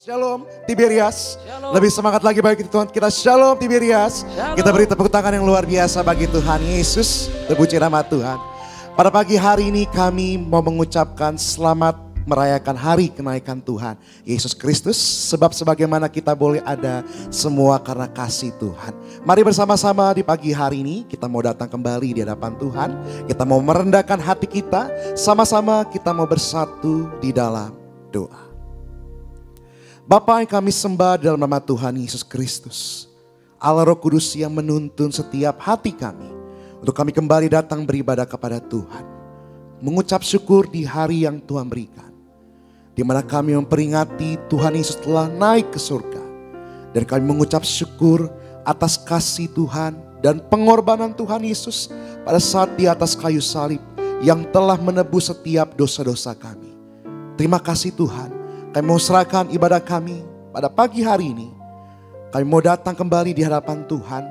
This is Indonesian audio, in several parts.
Shalom Tiberias. Shalom. Lebih semangat lagi bagi Tuhan kita. Shalom Tiberias. Shalom. Kita beri tepuk tangan yang luar biasa bagi Tuhan Yesus. Terpuji nama Tuhan. Pada pagi hari ini kami mau mengucapkan selamat merayakan hari kenaikan Tuhan Yesus Kristus. Sebab sebagaimana kita boleh ada semua karena kasih Tuhan. Mari bersama-sama di pagi hari ini kita mau datang kembali di hadapan Tuhan. Kita mau merendahkan hati kita. Sama-sama kita mau bersatu di dalam doa. Bapa yang kami sembah dalam nama Tuhan Yesus Kristus. Allah Roh Kudus yang menuntun setiap hati kami. Untuk kami kembali datang beribadah kepada Tuhan. Mengucap syukur di hari yang Tuhan berikan. Di mana kami memperingati Tuhan Yesus telah naik ke surga. Dan kami mengucap syukur atas kasih Tuhan dan pengorbanan Tuhan Yesus pada saat di atas kayu salib. Yang telah menebus setiap dosa-dosa kami. Terima kasih Tuhan. Kami mau serahkan ibadah kami pada pagi hari ini. Kami mau datang kembali di hadapan Tuhan.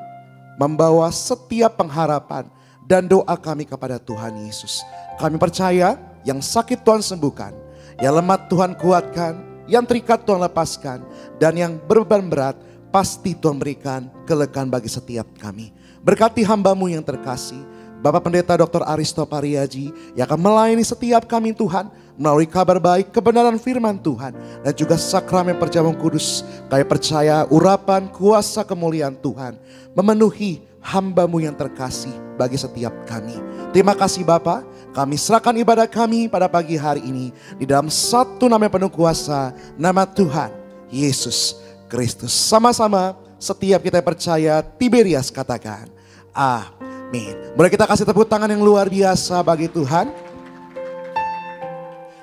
Membawa setiap pengharapan dan doa kami kepada Tuhan Yesus. Kami percaya yang sakit Tuhan sembuhkan. Yang lemah Tuhan kuatkan. Yang terikat Tuhan lepaskan. Dan yang berbeban berat pasti Tuhan berikan kelegaan bagi setiap kami. Berkati hamba-Mu yang terkasih. Bapak Pendeta Dr. Aristo Pariaji yang akan melayani setiap kami Tuhan. Melalui kabar baik, kebenaran firman Tuhan. Dan juga sakramen perjamuan kudus. Kami percaya urapan kuasa kemuliaan Tuhan. Memenuhi hamba-Mu yang terkasih bagi setiap kami. Terima kasih Bapa. Kami serahkan ibadah kami pada pagi hari ini. Di dalam satu nama yang penuh kuasa. Nama Tuhan Yesus Kristus. Sama-sama setiap kita percaya Tiberias katakan. Amin. Boleh kita kasih tepuk tangan yang luar biasa bagi Tuhan.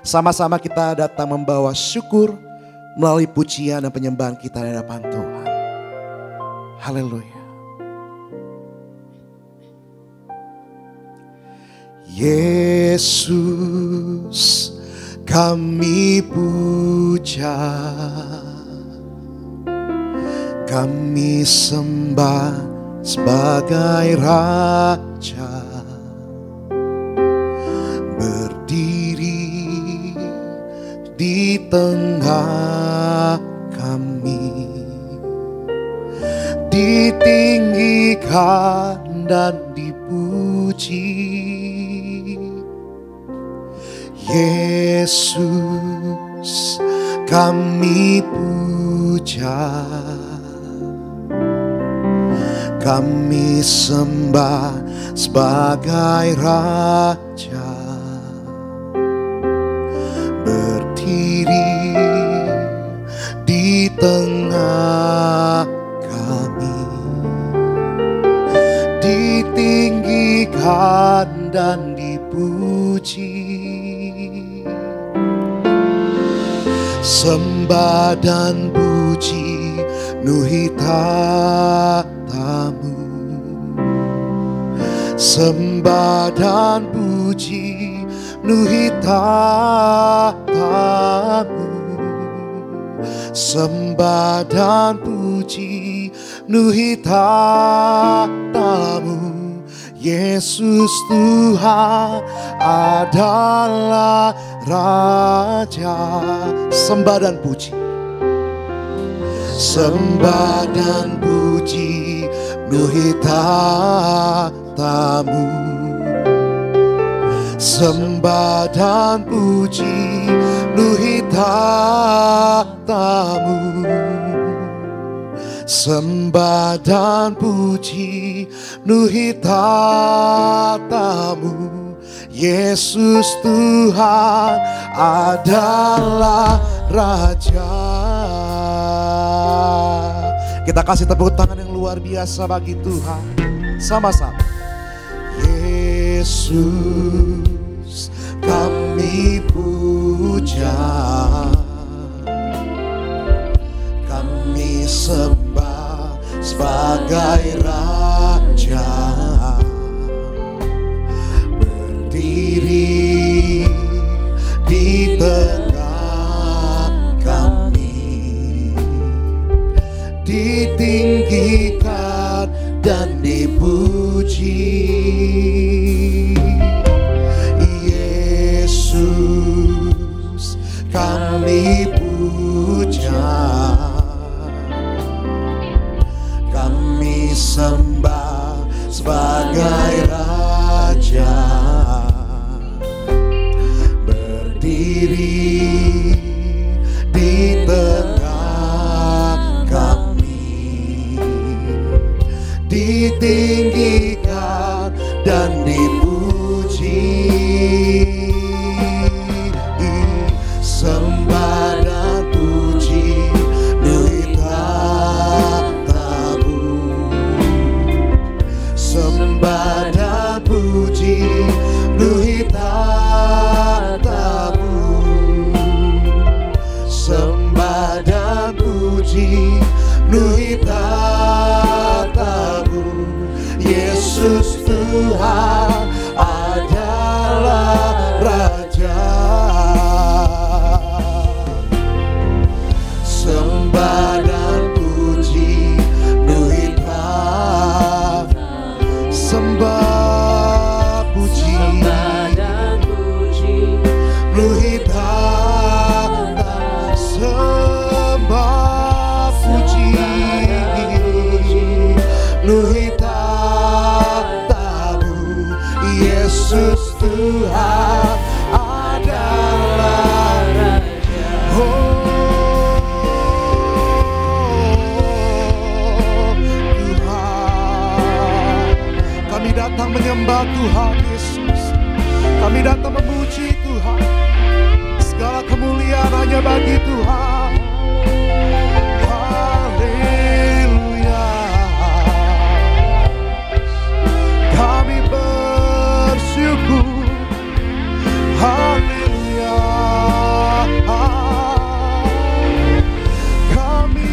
Sama-sama kita datang membawa syukur melalui pujian dan penyembahan kita di hadapan Tuhan. Haleluya. Yesus kami puja, kami sembah sebagai Raja. Berdiri di tengah kami, ditinggikan dan dipuji. Yesus kami puja, kami sembah sebagai Raja. Berdiri di tengah kami, ditinggikan dan dipuji. Sembah dan puji nuhitatamu. Sembah dan puji nuhitatamu. Sembah dan puji nuhitatamu. Yesus Tuhan adalah Raja. Sembah dan puji. Sembah dan puji nuhitatamu. Sembah dan puji nuhitatamu. Sembah dan puji nuhitatamu. Yesus Tuhan adalah Raja. Kita kasih tepuk tangan yang luar biasa bagi Tuhan. Sama-sama. Yesus kami puja, kami sembah sebagai Raja. Berdiri di tengah kami, ditinggikan dan dipuji. Yesus kami puja, puji, nuhi tatamu. Yesus Tuhan adalah Raja. Sembah dan puji, nuhi tatamu. Sembah puji, nuhi tatamu. Sembah puji, nuhi tatamu. Yesus Tuhan adalah Raja. Tuhan, kami datang menyembah Tuhan Yesus. Kami datang memuji Tuhan. Segala kemuliaan hanya bagi Tuhan. Haleluya. Kami bersyukur. Haleluya. Kami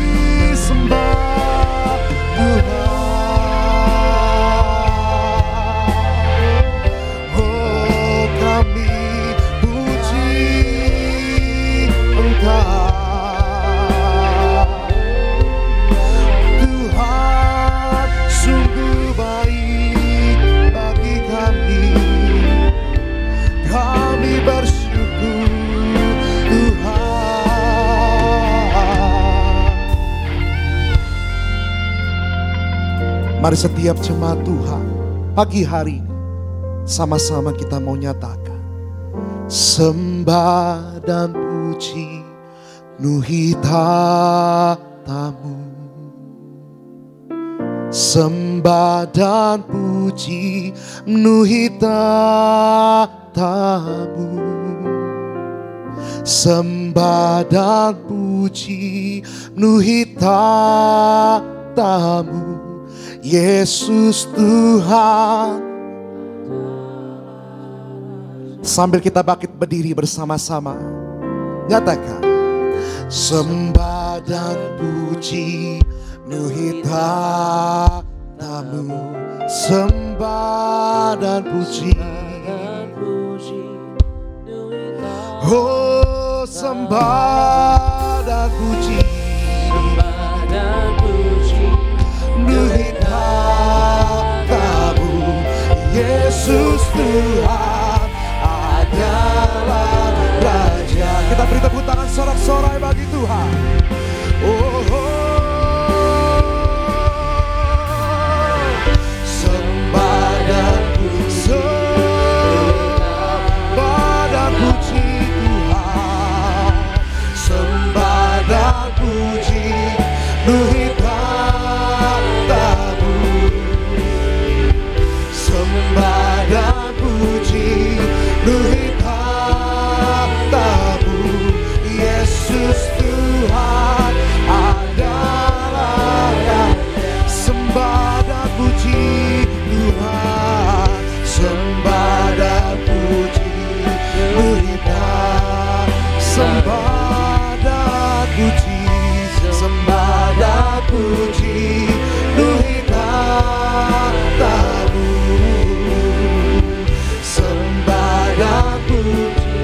sembah Tuhan. Oh, kami puji Engkau. Tuhan sungguh baik bagi kami. Kami bersyukur Tuhan. Mari setiap jemaat Tuhan pagi hari ini sama-sama kita mau nyatakan sembah dan puji, nuhi tatamu. Sembah dan puji, nuhi tatamu. Sembah dan puji, nuhi tatamu. Yesus Tuhan. Sambil kita bangkit berdiri bersama-sama, nyatakan sembah dan puji, nuhi tatamu. Sembah dan puji, oh sembah dan puji, nuhi tatamu. Yesus Tuhan adalah Raja. Kita beri tepuk tangan sorak-sorai bagi Tuhan. Oh, oh. Sembah dan puji, sembah dan puji Tuhan. Sembah dan puji, nuhi tatamu. Sembah dan puji, nuhi tatamu. Yesus Tuhan adalah Raja. Sembah dan puji Tuhan. Sembah dan puji, nuhi tatamu. Sembah dan puji, sembah dan puji, nuhi tatamu. Sembah dan puji,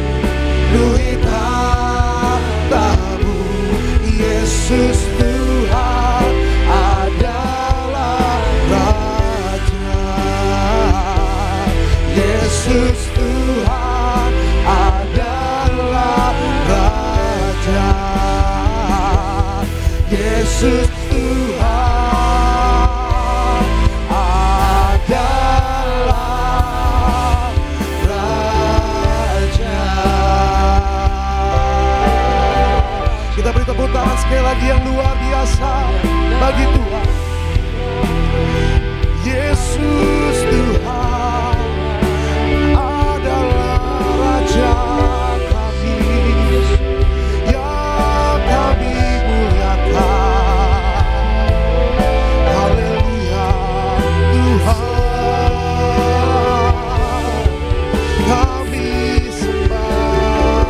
nuhi tatamu. Yesus Tuhan adalah Raja. Yesus Tuhan adalah Raja. Yesus Tuhan adalah Raja. Kita beri tepuk tangan sekali lagi yang luar biasa bagi Tuhan. Yesus Tuhan adalah Raja kami, yang kami muliakan. Haleluya Tuhan, kami sembah,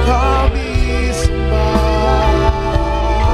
kami sembah.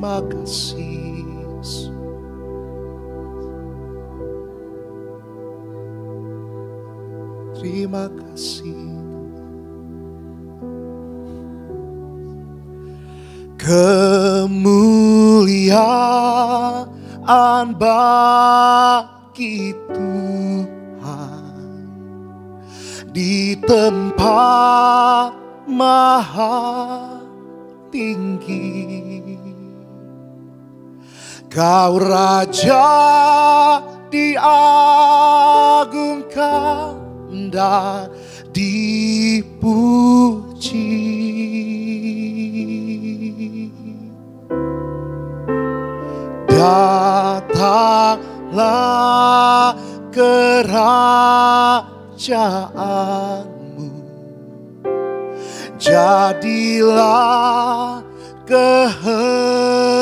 Terima kasih. Terima kasih. Kemuliaan bagi Tuhan di tempat maha tinggi. Kau Raja diagungkan dan dipuji. Datanglah kerajaanmu, jadilah kehendakmu.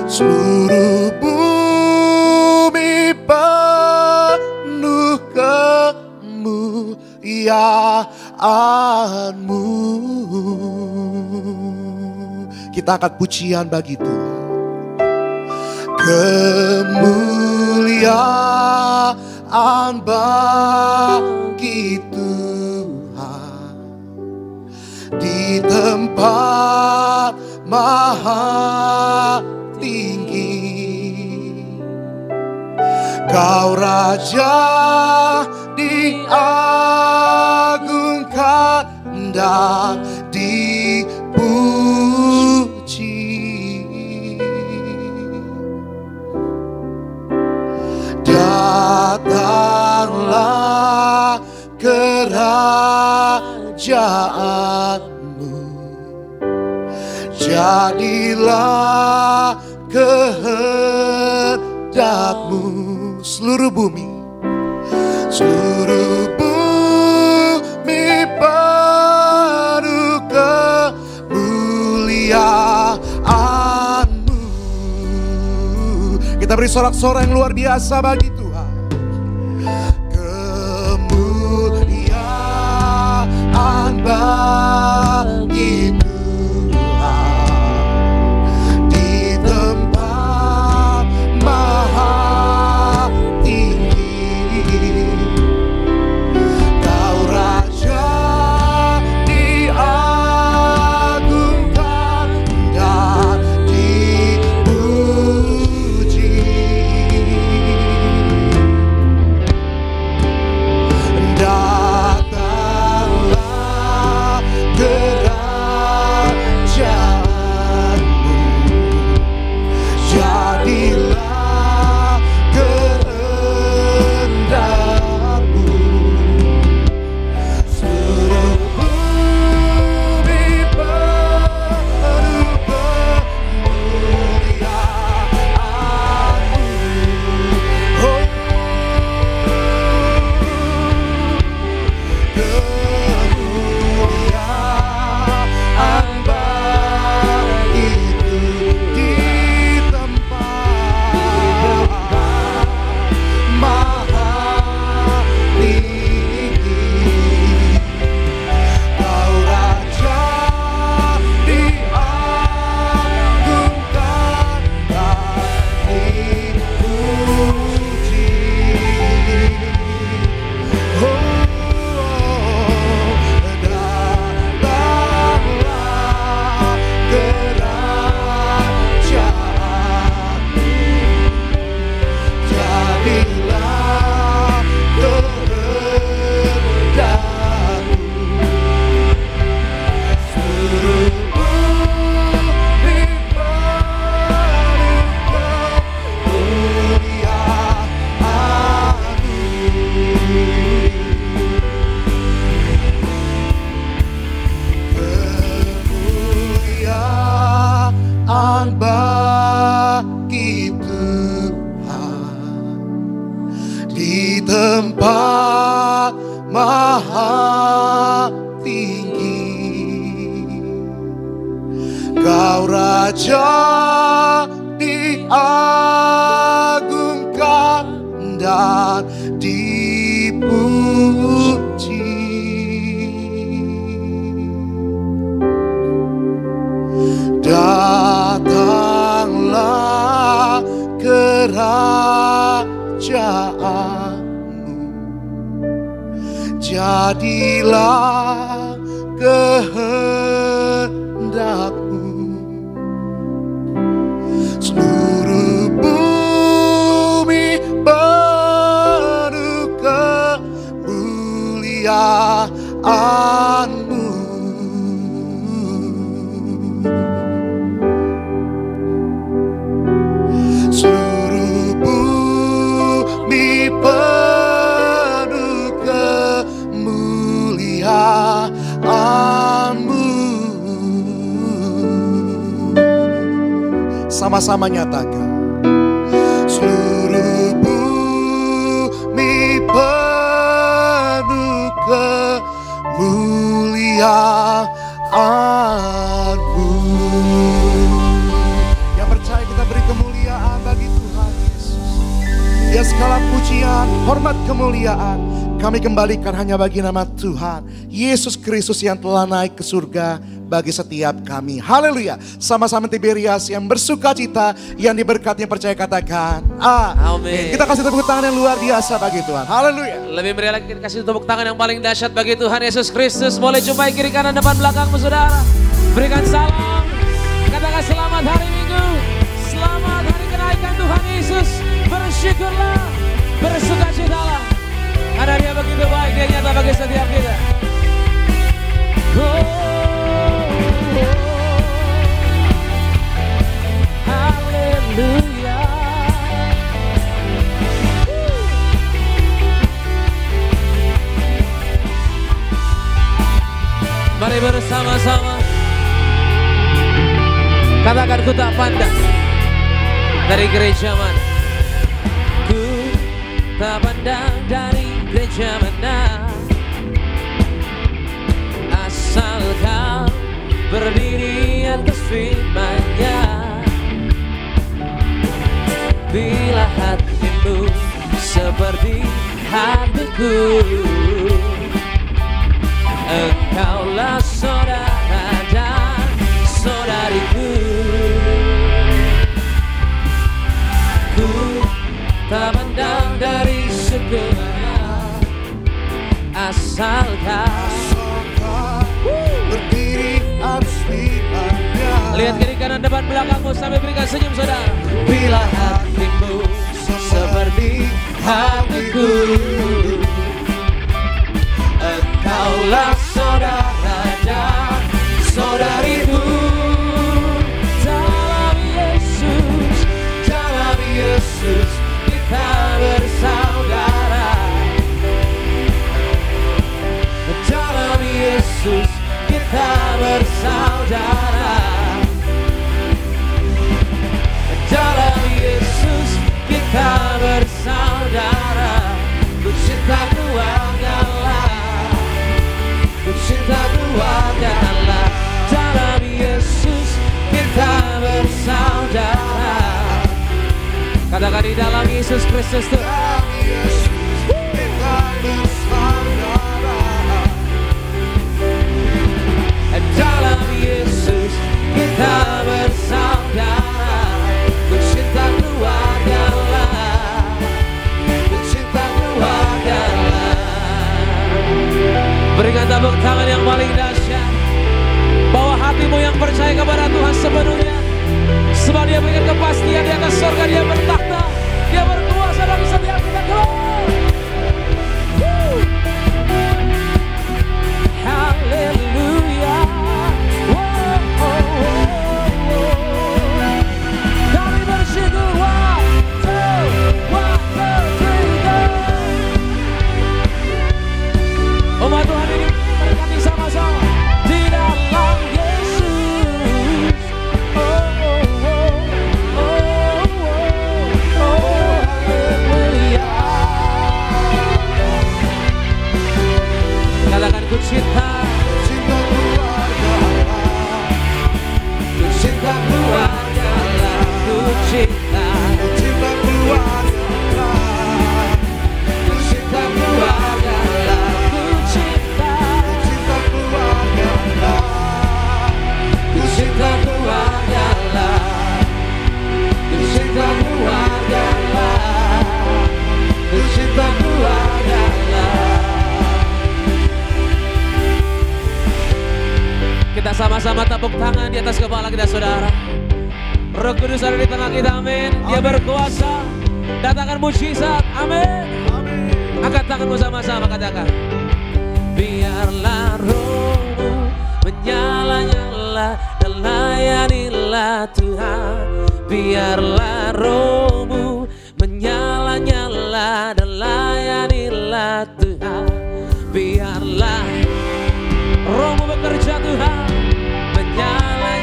Seluruh bumi penuh kemuliaan-Mu. Kita angkat pujian bagi Tuhan. Kemuliaan bagi Tuhan di tempat maha tinggi. Kau Raja diagungkan dan dipuji. Datanglah kerajaanmu, jadilah kehendakmu. Seluruh bumi penuh kemuliaan-Mu. Kita beri sorak-sorai yang luar biasa bagi Tuhan. Kemuliaan bagi Tuhan di tempat maha tinggi. Kau Raja diagungkan dan dipuji. Datanglah kerajaanmu, jadilah kehendakmu. Seluruh bumi penuh kemuliaan-Mu. Oh, kemuliaan bagi di tempat maha tinggi. Kau Raja diagungkan dan dipuji. Datanglah kerajaanmu, jadilah kehendakmu. Seluruh bumi penuh kemuliaan bagi Tuhan di tempat maha tinggi. Kau Raja diagungkan dan dipuji. kerajaan-Mu. Jadilah kehendak-Mu. Seluruh bumi penuh kemuliaan-Mu. Seluruh bumi penuh kemuliaan-Mu. Sama-sama nyatakan. Seluruh bumi penuh kemuliaan-Mu. Yang percaya kita beri kemuliaan bagi Tuhan Yesus. Ya segala pujian, hormat, kemuliaan kami kembalikan hanya bagi nama Tuhan Yesus Kristus yang telah naik ke surga bagi setiap kami. Haleluya. Sama-sama Tiberias yang bersuka cita, yang diberkati, yang percaya katakan amin. Kita kasih tepuk tangan yang luar biasa bagi Tuhan. Haleluya. Lebih meriah lagi kita kasih tepuk tangan yang paling dahsyat bagi Tuhan Yesus Kristus. Boleh jumpai kiri kanan depan belakangmu saudara. Berikan salam. Katakan selamat hari Minggu. Selamat hari kenaikan Tuhan Yesus. Bersyukurlah, bersuka citalah. Karena Dia begitu baik, Dia nyata bagi setiap kita. Haleluya. Mari bersama-sama katakan, ku tak pandang dari gereja mana, ku tak pandang dari gereja mana, asal kau berdiri atas firman-Nya. Bila hatimu seperti hatiku, engkaulah saudara dan saudariku. Ku tak pandang dari segala, asal kau berdiri atas firman-Nya. Lihat kiri kanan depan belakangmu sampai berikan senyum saudara. Bila hatimu seperti hatiku, engkaulah saudara dan saudariku. Dalam Yesus kita bersaudara. Dalam Yesus kita bersaudara. Dalam Yesus kita bersaudara. Ku cinta keluargalah, ku cinta keluargalah. Dalam Yesus kita bersaudara. Katakan di dalam Yesus Kristus tuh. Dalam Yesus kita bersaudara. Dalam Yesus kita bersaudara. Ku cinta keluargalah, ku cinta keluargalah. Berikan tepuk tangan yang paling dahsyat. Bawa hatimu yang percaya kepada Tuhan sepenuhnya. Sebab Dia berikan kepastian di atas surga, Dia bertakhta, Dia berkuasa bagi setiap kita. Haleluya. Kami bersyukur. 1, 2, 1, 2, 3. Umat Tuhan ini berkati sama-sama di dalam Yesus. Kita sama-sama tepuk tangan di atas kepala kita saudara. Roh Kudus ada di tengah kita, amin. Dia berkuasa, datangkan mujizat, amin. Angkat tanganmu sama-sama, katakan. Biarlah rohmu menyala-nyala dan layanilah Tuhan. Biarlah rohmu menyala-nyala dan layanilah Tuhan. Biarlah rohmu bekerja Tuhan, menyala-nyala.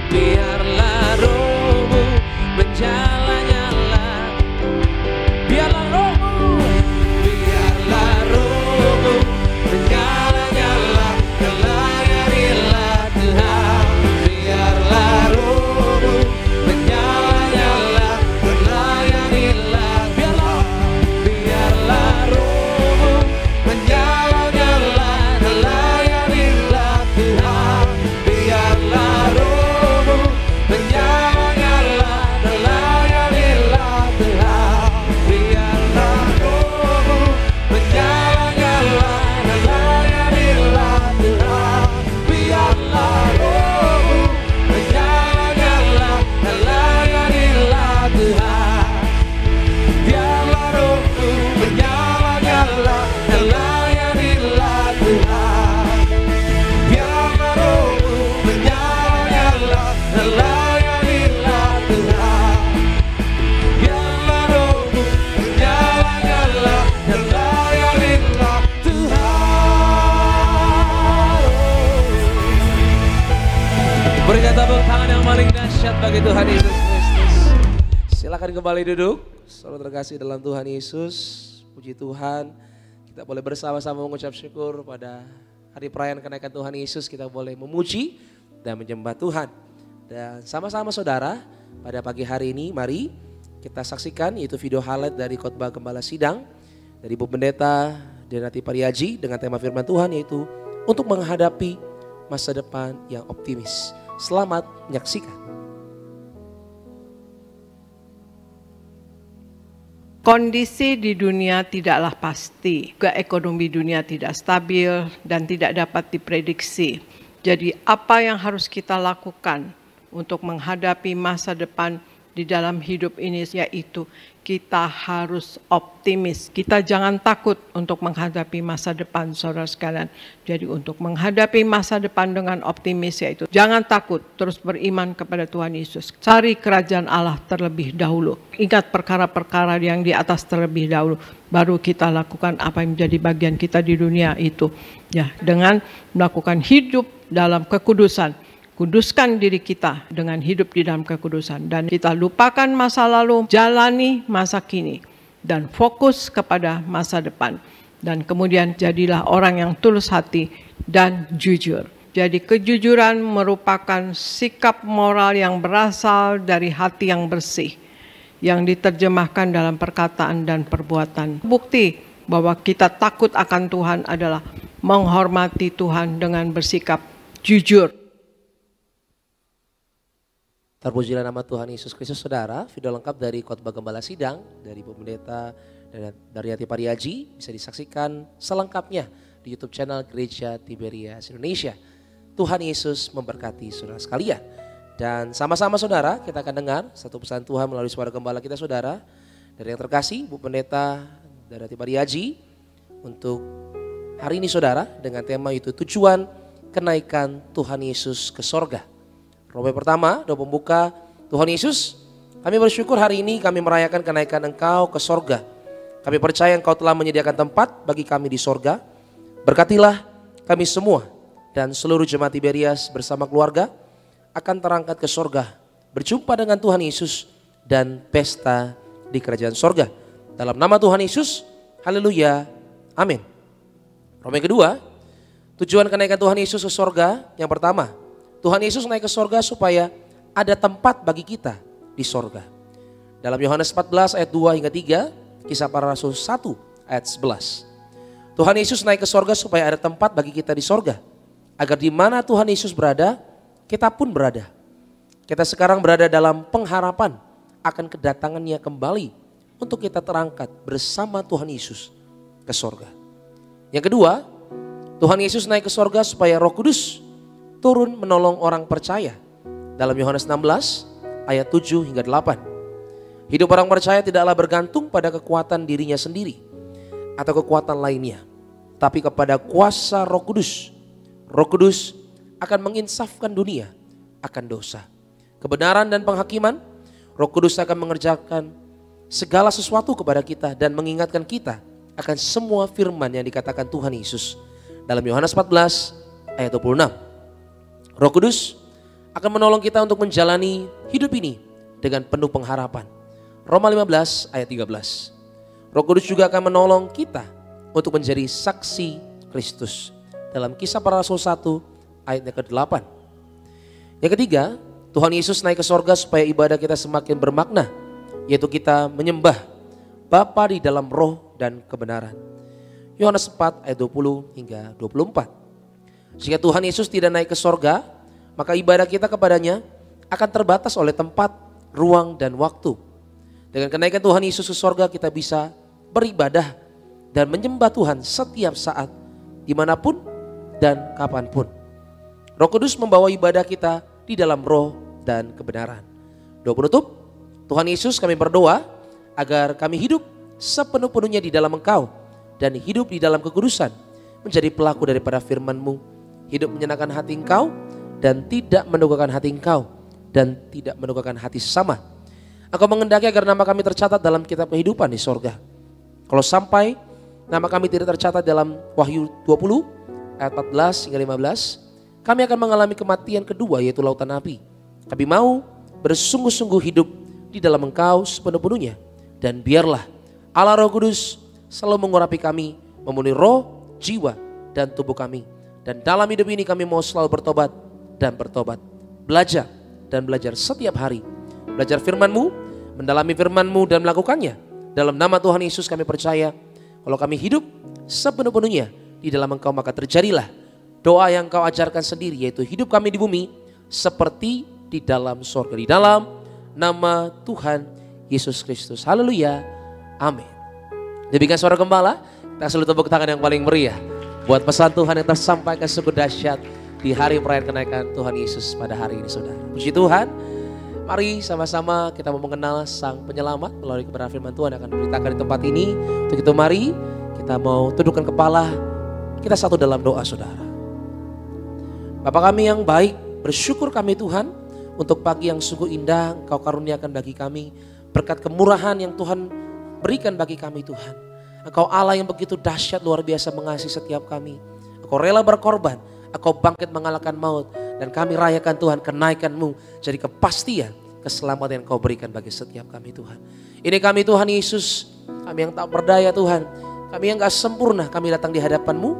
Biarlah rohmu menyala-nyala. Biarlah rohmu, biarlah rohmu menyala-nyala dan layanilah Tuhan. Biarlah rohmu menyala-nyala dan layanilah. Biarlah rohmu menyala-nyala dan layanilah Tuhan. Biarlah rohmu menyala-nyala dan layanilah Tuhan. Biarlah rohmu menyala-nyala dan layanilah Tuhan. Biarlah rohmu menyala-nyala dan layanilah Tuhan. Biarlah rohmu menyala-nyala dan layanilah Tuhan. Biarlah rohmu menyala-nyala dan layanilah Tuhan. Biarlah rohmu menyala-nyala dan layanilah Tuhan. Berikan tepuk tangan yang paling dahsyat bagi Tuhan Yesus Kristus. Silakan kembali duduk. Saudara terkasih dalam Tuhan Yesus, puji Tuhan. Kita boleh bersama-sama mengucap syukur pada hari perayaan kenaikan Tuhan Yesus. Kita boleh memuji dan menyembah Tuhan. Dan sama-sama saudara, pada pagi hari ini mari kita saksikan yaitu video highlight dari khotbah Gembala Sidang dari Ibu Pendeta Denati Pariaji dengan tema firman Tuhan yaitu untuk menghadapi masa depan yang optimis. Selamat menyaksikan. Kondisi di dunia tidaklah pasti, juga ekonomi dunia tidak stabil dan tidak dapat diprediksi. Jadi apa yang harus kita lakukan untuk menghadapi masa depan di dalam hidup ini yaitu kita harus optimis. Kita jangan takut untuk menghadapi masa depan saudara sekalian. Jadi untuk menghadapi masa depan dengan optimis yaitu jangan takut, terus beriman kepada Tuhan Yesus. Cari kerajaan Allah terlebih dahulu. Ingat perkara-perkara yang di atas terlebih dahulu. Baru kita lakukan apa yang menjadi bagian kita di dunia itu. Ya, dengan melakukan hidup dalam kekudusan. Kuduskan diri kita dengan hidup di dalam kekudusan. Dan kita lupakan masa lalu, jalani masa kini. Dan fokus kepada masa depan. Dan kemudian jadilah orang yang tulus hati dan jujur. Jadi kejujuran merupakan sikap moral yang berasal dari hati yang bersih. Yang diterjemahkan dalam perkataan dan perbuatan. Bukti bahwa kita takut akan Tuhan adalah menghormati Tuhan dengan bersikap jujur. Terpujilah nama Tuhan Yesus Kristus saudara. Video lengkap dari khotbah Gembala Sidang dari Ibu Pendeta Denati Pariaji bisa disaksikan selengkapnya di YouTube channel Gereja Tiberias Indonesia. Tuhan Yesus memberkati saudara sekalian. Dan sama-sama saudara kita akan dengar satu pesan Tuhan melalui suara gembala kita saudara. Dari yang terkasih Ibu Pendeta Denati Pariaji untuk hari ini saudara dengan tema itu tujuan kenaikan Tuhan Yesus ke sorga. Robe pertama, doa pembuka, Tuhan Yesus, kami bersyukur hari ini kami merayakan kenaikan Engkau ke sorga. Kami percaya Engkau telah menyediakan tempat bagi kami di sorga. Berkatilah kami semua dan seluruh jemaat Tiberias bersama keluarga akan terangkat ke sorga. Berjumpa dengan Tuhan Yesus dan pesta di kerajaan sorga. Dalam nama Tuhan Yesus, haleluya, amin. Robe kedua, tujuan kenaikan Tuhan Yesus ke sorga yang pertama, Tuhan Yesus naik ke sorga supaya ada tempat bagi kita di sorga. Dalam Yohanes 14 ayat 2 hingga 3, Kisah Para Rasul 1 ayat 11. Tuhan Yesus naik ke sorga supaya ada tempat bagi kita di sorga. Agar di mana Tuhan Yesus berada, kita pun berada. Kita sekarang berada dalam pengharapan akan kedatangannya kembali untuk kita terangkat bersama Tuhan Yesus ke sorga. Yang kedua, Tuhan Yesus naik ke sorga supaya Roh Kudus turun menolong orang percaya. Dalam Yohanes 16 ayat 7 hingga 8. Hidup orang percaya tidaklah bergantung pada kekuatan dirinya sendiri atau kekuatan lainnya, tapi kepada kuasa Roh Kudus. Roh Kudus akan menginsafkan dunia akan dosa, kebenaran dan penghakiman. Roh Kudus akan mengerjakan segala sesuatu kepada kita dan mengingatkan kita akan semua firman yang dikatakan Tuhan Yesus. Dalam Yohanes 14 ayat 26. Roh Kudus akan menolong kita untuk menjalani hidup ini dengan penuh pengharapan. Roma 15 ayat 13. Roh Kudus juga akan menolong kita untuk menjadi saksi Kristus. Dalam Kisah Para Rasul 1 ayat yang ke-8. Yang ketiga, Tuhan Yesus naik ke sorga supaya ibadah kita semakin bermakna, yaitu kita menyembah Bapa di dalam roh dan kebenaran. Yohanes 4 ayat 20 hingga 24. Jika Tuhan Yesus tidak naik ke sorga, maka ibadah kita kepadanya akan terbatas oleh tempat, ruang, dan waktu. Dengan kenaikan Tuhan Yesus ke sorga, kita bisa beribadah dan menyembah Tuhan setiap saat, dimanapun dan kapanpun. Roh Kudus membawa ibadah kita di dalam roh dan kebenaran. Doa penutup, Tuhan Yesus, kami berdoa agar kami hidup sepenuh-penuhnya di dalam Engkau dan hidup di dalam kekudusan, menjadi pelaku daripada firman-Mu, hidup menyenangkan hati Engkau dan tidak mendukakan hati Engkau dan tidak mendukakan hati sesama. Engkau mengendaki agar nama kami tercatat dalam kitab kehidupan di sorga. Kalau sampai nama kami tidak tercatat dalam Wahyu 20 ayat 14 hingga 15, kami akan mengalami kematian kedua, yaitu lautan api. Kami mau bersungguh-sungguh hidup di dalam Engkau sepenuh-penuhnya, dan biarlah Allah Roh Kudus selalu mengurapi kami, memenuhi roh, jiwa, dan tubuh kami. Dan dalam hidup ini kami mau selalu bertobat dan bertobat, belajar dan belajar setiap hari. Belajar firman-Mu, mendalami firman-Mu dan melakukannya. Dalam nama Tuhan Yesus kami percaya, kalau kami hidup sepenuh-penuhnya di dalam Engkau, maka terjadilah doa yang Engkau ajarkan sendiri, yaitu hidup kami di bumi seperti di dalam sorga. Di dalam nama Tuhan Yesus Kristus. Haleluya. Amin. Demikian suara gembala, kita selalu tepuk tangan yang paling meriah buat pesan Tuhan yang tersampaikan sungguh dahsyat di hari perayaan kenaikan Tuhan Yesus pada hari ini, saudara. Puji Tuhan. Mari sama-sama kita mau mengenal Sang Penyelamat melalui kebenaran firman Tuhan yang akan diberitakan di tempat ini. Untuk itu mari kita mau tundukkan kepala, kita satu dalam doa, saudara. Bapa kami yang baik, bersyukur kami Tuhan untuk pagi yang sungguh indah Engkau karuniakan bagi kami. Berkat kemurahan yang Tuhan berikan bagi kami Tuhan. Engkau Allah yang begitu dahsyat, luar biasa mengasihi setiap kami. Engkau rela berkorban, Engkau bangkit mengalahkan maut. Dan kami rayakan Tuhan kenaikan-Mu jadi kepastian, keselamatan yang Kau berikan bagi setiap kami Tuhan. Ini kami Tuhan Yesus, kami yang tak berdaya Tuhan. Kami yang gak sempurna, kami datang di hadapan-Mu.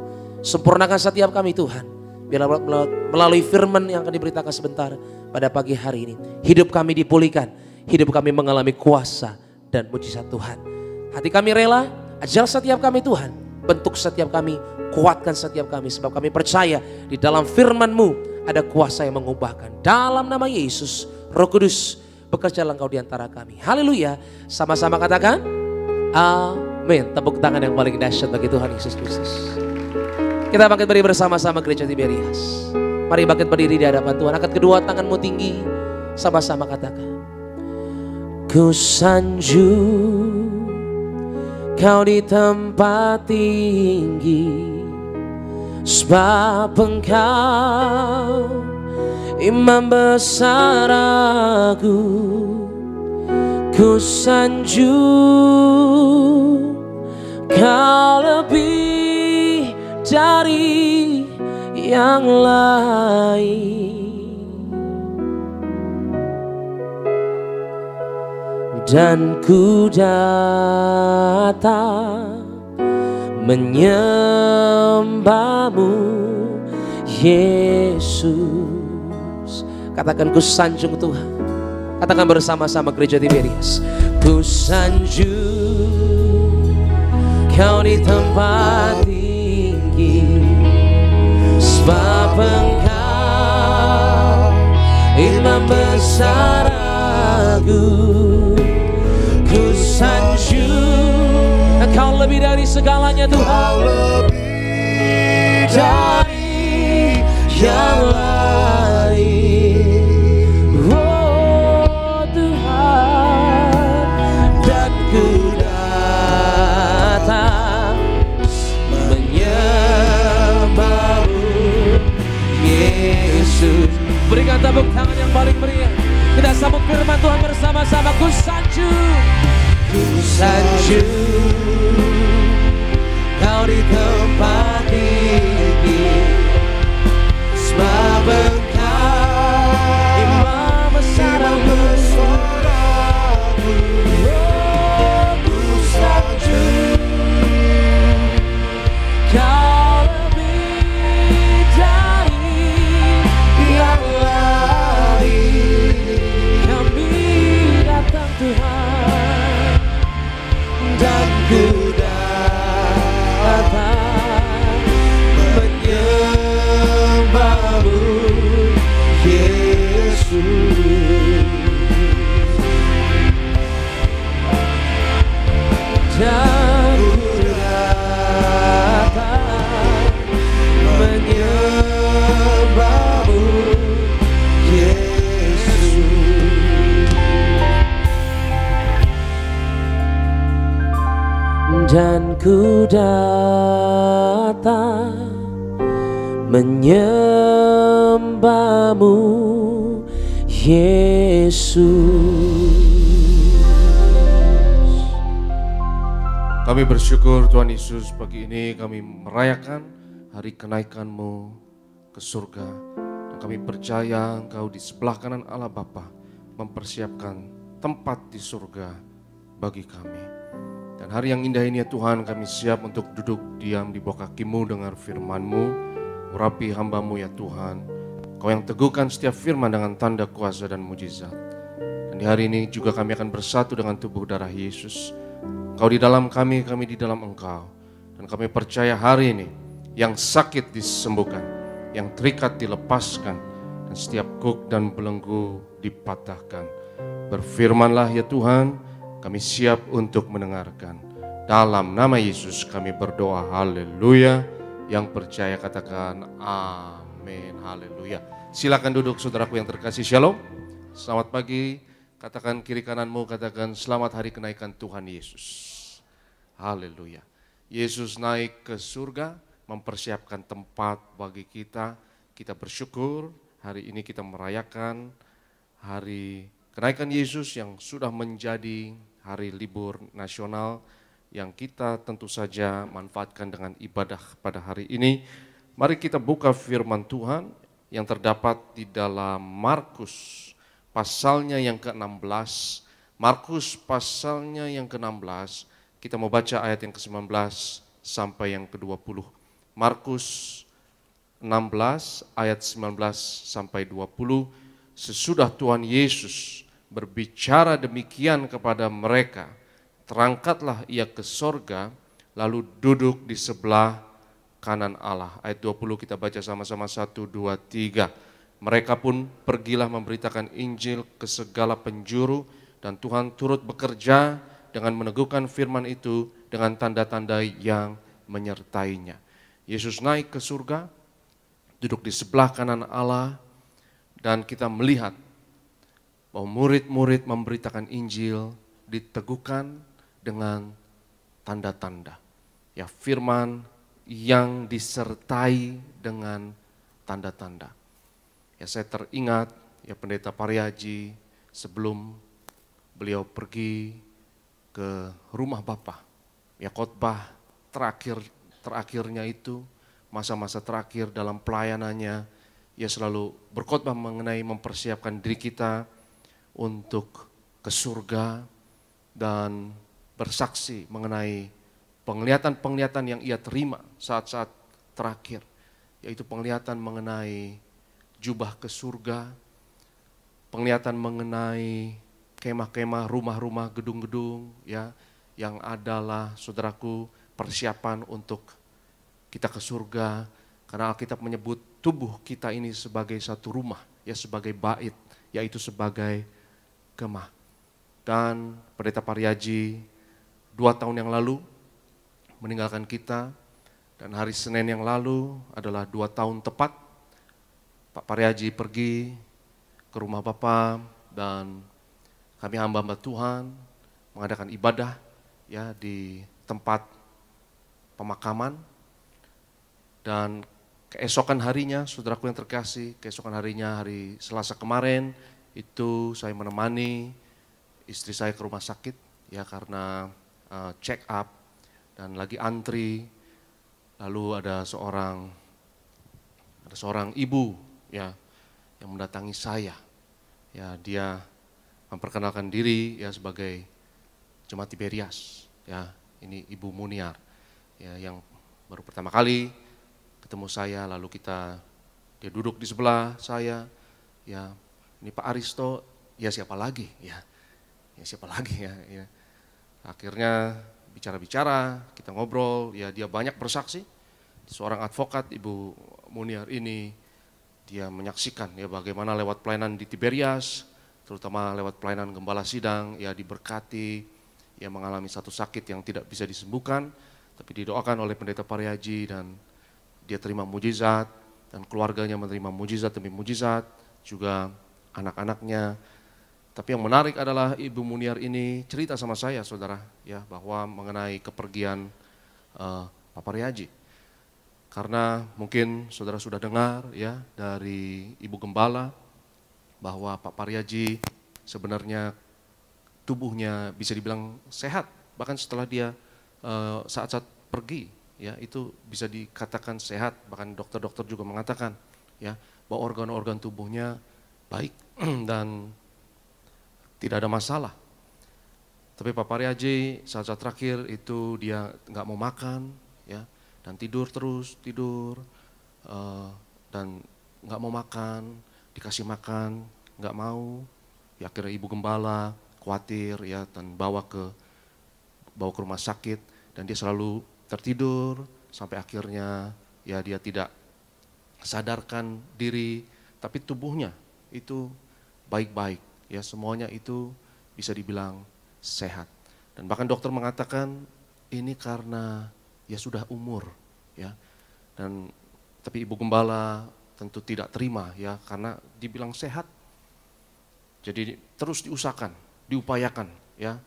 Sempurnakan setiap kami Tuhan. Biarlah melalui firman yang akan diberitakan sebentar pada pagi hari ini, hidup kami dipulihkan, hidup kami mengalami kuasa dan mujizat Tuhan. Hati kami rela, ajar setiap kami Tuhan, bentuk setiap kami, kuatkan setiap kami, sebab kami percaya di dalam firman-Mu ada kuasa yang mengubahkan. Dalam nama Yesus, Roh Kudus, bekerjalah Engkau di antara kami. Haleluya. Sama-sama katakan amin. Tepuk tangan yang paling dahsyat bagi Tuhan Yesus Kristus. Kita bangkit berdiri bersama-sama Gereja Tiberias. Mari bangkit berdiri di hadapan Tuhan. Angkat kedua tanganmu tinggi. Sama-sama katakan, ku sanjung Kau di tempat tinggi, sebab Engkau Imam besar aku. Ku sanjung Kau lebih dari yang lain, dan ku datang menyembah-Mu Yesus. Katakan, ku sanjung Tuhan. Katakan bersama-sama Gereja Tiberias. Ku sanjung Kau di tempat tinggi, sebab Engkau Imam besar aku. Ku sanjung Engkau lebih dari segalanya Tuhan. Kau lebih dari yang lain. Oh Tuhan, dan ku datang menyembah-Mu, Yesus. Berikan tepuk tangan yang paling meriah. Kita sambut firman Tuhan bersama-sama. Ku sanjung Kau di tempat ini, sebab Engkau Imam besar-Mu. Oh, ku sanjung Kau lebih dari yang lain. Kami datang Tuhan, dan ku datang menyembah-Mu, Yesus. Dan ku datang menyembah-Mu, Yesus. Dan ku datang menyembah-Mu, Yesus. Kami bersyukur Tuhan Yesus, pagi ini kami merayakan hari kenaikan-Mu ke surga. Dan kami percaya Engkau di sebelah kanan Allah Bapa mempersiapkan tempat di surga bagi kami. Dan hari yang indah ini ya Tuhan, kami siap untuk duduk diam di bawah kaki-Mu, dengar firman-Mu, urapi hamba-Mu ya Tuhan. Kau yang teguhkan setiap firman dengan tanda kuasa dan mujizat. Dan di hari ini juga kami akan bersatu dengan tubuh darah Yesus. Kau di dalam kami, kami di dalam Engkau. Dan kami percaya hari ini yang sakit disembuhkan, yang terikat dilepaskan, dan setiap kuk dan belenggu dipatahkan. Berfirmanlah ya Tuhan, kami siap untuk mendengarkan. Dalam nama Yesus kami berdoa, haleluya. Yang percaya katakan amin, haleluya. Silakan duduk saudaraku yang terkasih, shalom. Selamat pagi, katakan kiri kananmu, katakan selamat hari kenaikan Tuhan Yesus. Haleluya. Yesus naik ke surga, mempersiapkan tempat bagi kita. Kita bersyukur hari ini kita merayakan hari kenaikan Yesus yang sudah menjadi hari libur nasional yang kita tentu saja manfaatkan dengan ibadah pada hari ini. Mari kita buka firman Tuhan yang terdapat di dalam Markus pasalnya yang ke-16. Markus pasalnya yang ke-16, kita mau baca ayat yang ke-19 sampai yang ke-20. Markus 16 ayat 19 sampai 20. Sesudah Tuhan Yesus berbicara demikian kepada mereka, terangkatlah ia ke sorga, lalu duduk di sebelah kanan Allah. Ayat 20 kita baca sama-sama, 1, 2, 3. Mereka pun pergilah memberitakan Injil ke segala penjuru, dan Tuhan turut bekerja dengan meneguhkan firman itu dengan tanda-tanda yang menyertainya. Yesus naik ke surga, duduk di sebelah kanan Allah, dan kita melihat bahwa murid-murid memberitakan Injil diteguhkan dengan tanda-tanda. Ya, firman yang disertai dengan tanda-tanda. Ya, saya teringat ya Pendeta Pariaji sebelum beliau pergi ke rumah Bapa. Ya, khotbah terakhirnya itu, masa-masa terakhir dalam pelayanannya, ia selalu berkhotbah mengenai mempersiapkan diri kita untuk ke surga dan bersaksi mengenai penglihatan-penglihatan yang ia terima saat-saat terakhir, yaitu penglihatan mengenai jubah ke surga, penglihatan mengenai kemah-kemah, rumah-rumah, gedung-gedung, ya, yang adalah saudaraku persiapan untuk kita ke surga. Karena Alkitab menyebut tubuh kita ini sebagai satu rumah, ya, sebagai bait, yaitu sebagai kemah. Dan Pendeta Pariaji 2 tahun yang lalu meninggalkan kita, Dan hari Senin yang lalu adalah 2 tahun tepat Pak Pariaji pergi ke rumah Bapak dan kami hamba-hamba Tuhan mengadakan ibadah ya di tempat pemakaman. Dan keesokan harinya, saudaraku yang terkasih, keesokan harinya hari Selasa kemarin itu saya menemani istri saya ke rumah sakit ya karena check up dan lagi antri. Lalu ada seorang ibu ya yang mendatangi saya. Ya, dia memperkenalkan diri ya sebagai Jemaat Tiberias. Ya, ini Ibu Muniar ya yang baru pertama kali ketemu saya, lalu dia duduk di sebelah saya. Ya, ini Pak Aristo, ya siapa lagi ya? Ya siapa lagi ya? Ya. Akhirnya bicara-bicara, kita ngobrol, ya dia banyak bersaksi. Seorang advokat, Ibu Muniar ini, dia menyaksikan ya bagaimana lewat pelayanan di Tiberias, terutama lewat pelayanan gembala sidang, ya diberkati, ya mengalami satu sakit yang tidak bisa disembuhkan, tapi didoakan oleh Pendeta Pariaji dan dia terima mujizat, dan keluarganya menerima mujizat demi mujizat, juga anak-anaknya. Tapi yang menarik adalah Ibu Muniar ini cerita sama saya, saudara, ya bahwa mengenai kepergian Pak Pariaji. Karena mungkin saudara sudah dengar ya dari Ibu Gembala bahwa Pak Pariaji sebenarnya tubuhnya bisa dibilang sehat. Bahkan setelah dia saat-saat pergi ya itu bisa dikatakan sehat. Bahkan dokter-dokter juga mengatakan ya bahwa organ-organ tubuhnya baik dan tidak ada masalah. Tapi Pak Pariaji saat-saat terakhir itu dia nggak mau makan ya. Dan tidur terus, dan nggak mau makan, dikasih makan, nggak mau. Ya akhirnya Ibu Gembala khawatir ya dan bawa ke rumah sakit dan dia selalu tertidur sampai akhirnya ya dia tidak sadarkan diri, tapi tubuhnya itu baik-baik ya semuanya itu bisa dibilang sehat. Dan bahkan dokter mengatakan ini karena ya sudah umur ya. Dan tapi Ibu Gembala tentu tidak terima ya karena dibilang sehat. Jadi terus diusahakan, diupayakan ya.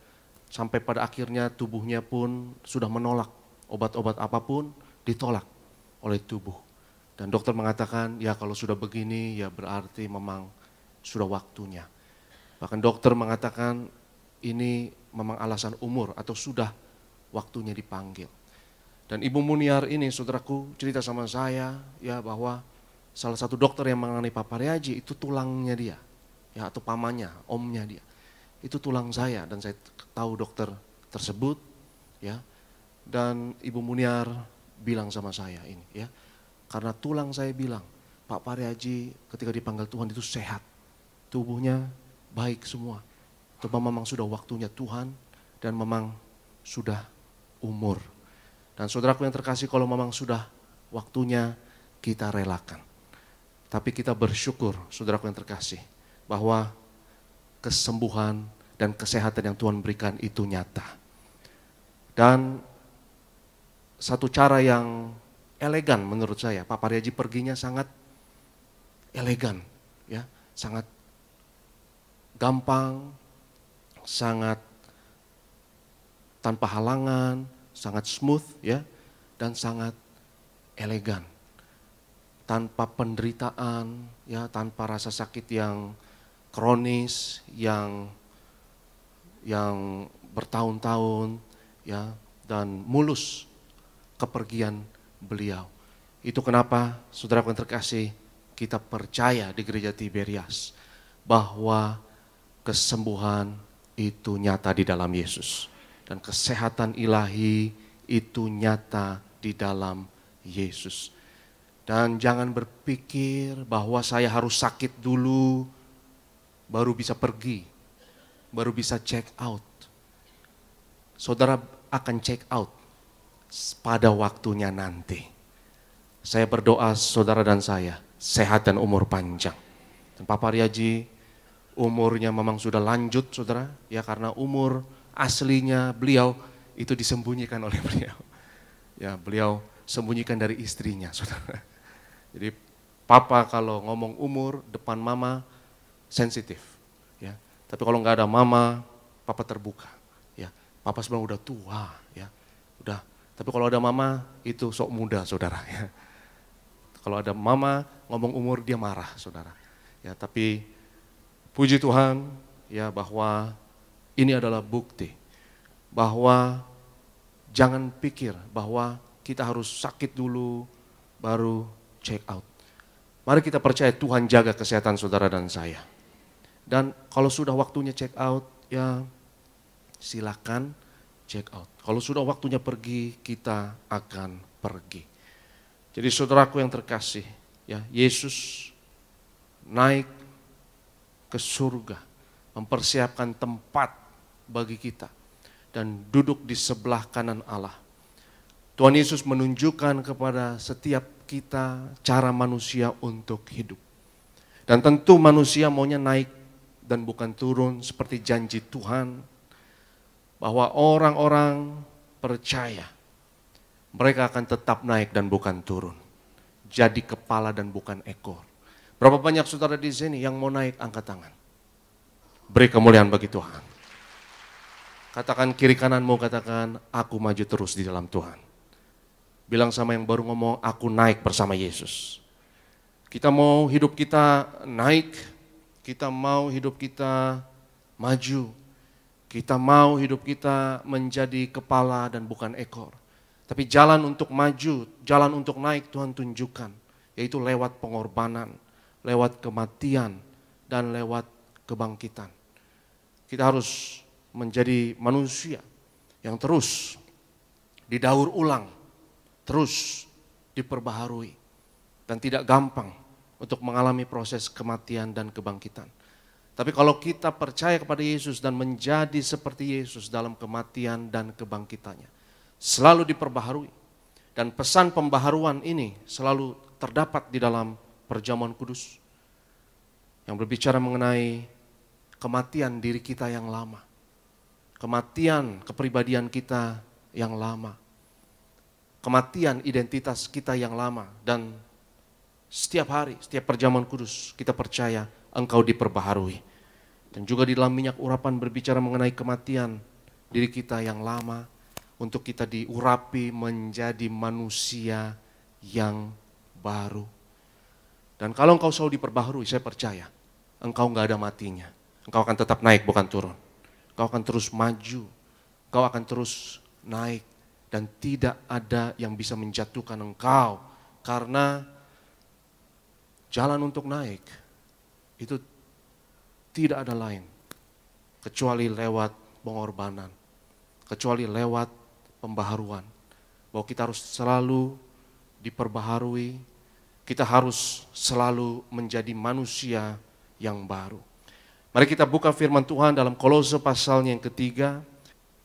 Sampai pada akhirnya tubuhnya pun sudah menolak obat-obat apapun ditolak oleh tubuh. Dan dokter mengatakan ya kalau sudah begini ya berarti memang sudah waktunya. Bahkan dokter mengatakan ini memang alasan umur atau sudah waktunya dipanggil. Dan Ibu Muniar ini, saudaraku, cerita sama saya ya bahwa salah satu dokter yang menangani Pak Pariaji itu tulangnya dia, ya atau pamannya, omnya dia. Itu tulang saya dan saya tahu dokter tersebut, ya. Dan Ibu Muniar bilang sama saya ini, ya, karena tulang saya bilang Pak Pariaji ketika dipanggil Tuhan itu sehat, tubuhnya baik semua. Itu memang sudah waktunya Tuhan dan memang sudah umur. Dan saudaraku yang terkasih, kalau memang sudah waktunya kita relakan. Tapi kita bersyukur, saudaraku yang terkasih, bahwa kesembuhan dan kesehatan yang Tuhan berikan itu nyata. Dan satu cara yang elegan menurut saya, Pak Pariaji perginya sangat elegan, ya, sangat gampang, sangat tanpa halangan, sangat smooth ya, dan sangat elegan. Tanpa penderitaan ya, tanpa rasa sakit yang kronis, yang bertahun-tahun ya, dan mulus kepergian beliau. Itu kenapa saudaraku yang terkasih, kita percaya di Gereja Tiberias bahwa kesembuhan itu nyata di dalam Yesus. Dan kesehatan ilahi itu nyata di dalam Yesus. Dan jangan berpikir bahwa saya harus sakit dulu, baru bisa pergi, baru bisa check out. Saudara akan check out pada waktunya nanti. Saya berdoa saudara dan saya, sehat dan umur panjang. Dan Pak Pariaji umurnya memang sudah lanjut saudara, ya karena umur aslinya beliau itu disembunyikan oleh beliau. Ya, beliau sembunyikan dari istrinya, saudara. Jadi papa kalau ngomong umur depan mama sensitif, ya. Tapi kalau nggak ada mama, papa terbuka, ya. Papa sebenarnya udah tua, ya, udah. Tapi kalau ada mama itu sok muda, saudara. Ya. Kalau ada mama ngomong umur dia marah, saudara. Ya, tapi puji Tuhan, ya, bahwa ini adalah bukti bahwa jangan pikir bahwa kita harus sakit dulu baru check out. Mari kita percaya Tuhan jaga kesehatan saudara dan saya. Dan kalau sudah waktunya check out, ya silakan check out. Kalau sudah waktunya pergi, kita akan pergi. Jadi saudaraku yang terkasih, ya, Yesus naik ke surga, mempersiapkan tempat bagi kita dan duduk di sebelah kanan Allah. Tuhan Yesus menunjukkan kepada setiap kita cara manusia untuk hidup. Dan tentu manusia maunya naik dan bukan turun seperti janji Tuhan. Bahwa orang-orang percaya mereka akan tetap naik dan bukan turun. Jadi kepala dan bukan ekor. Berapa banyak saudara di sini yang mau naik, angkat tangan. Beri kemuliaan bagi Tuhan. Katakan kiri kananmu, katakan aku maju terus di dalam Tuhan. Bilang sama yang baru ngomong, aku naik bersama Yesus. Kita mau hidup kita naik, kita mau hidup kita maju, kita mau hidup kita menjadi kepala dan bukan ekor. Tapi jalan untuk maju, jalan untuk naik Tuhan tunjukkan, yaitu lewat pengorbanan, lewat kematian, dan lewat kebangkitan. Kita harus menjadi manusia yang terus didaur ulang, terus diperbaharui, dan tidak gampang untuk mengalami proses kematian dan kebangkitan. Tapi kalau kita percaya kepada Yesus dan menjadi seperti Yesus dalam kematian dan kebangkitannya, selalu diperbaharui. Dan pesan pembaharuan ini selalu terdapat di dalam perjamuan kudus yang berbicara mengenai kematian diri kita yang lama. Kematian kepribadian kita yang lama. Kematian identitas kita yang lama. Dan setiap hari, setiap perjamuan kudus kita percaya engkau diperbaharui. Dan juga di dalam minyak urapan berbicara mengenai kematian diri kita yang lama. Untuk kita diurapi menjadi manusia yang baru. Dan kalau engkau selalu diperbaharui, saya percaya engkau gak ada matinya. Engkau akan tetap naik bukan turun. Engkau akan terus maju, engkau akan terus naik. Dan tidak ada yang bisa menjatuhkan engkau. Karena jalan untuk naik itu tidak ada lain. Kecuali lewat pengorbanan. Kecuali lewat pembaharuan. Bahwa kita harus selalu diperbaharui. Kita harus selalu menjadi manusia yang baru. Mari kita buka firman Tuhan dalam Kolose pasalnya yang ketiga.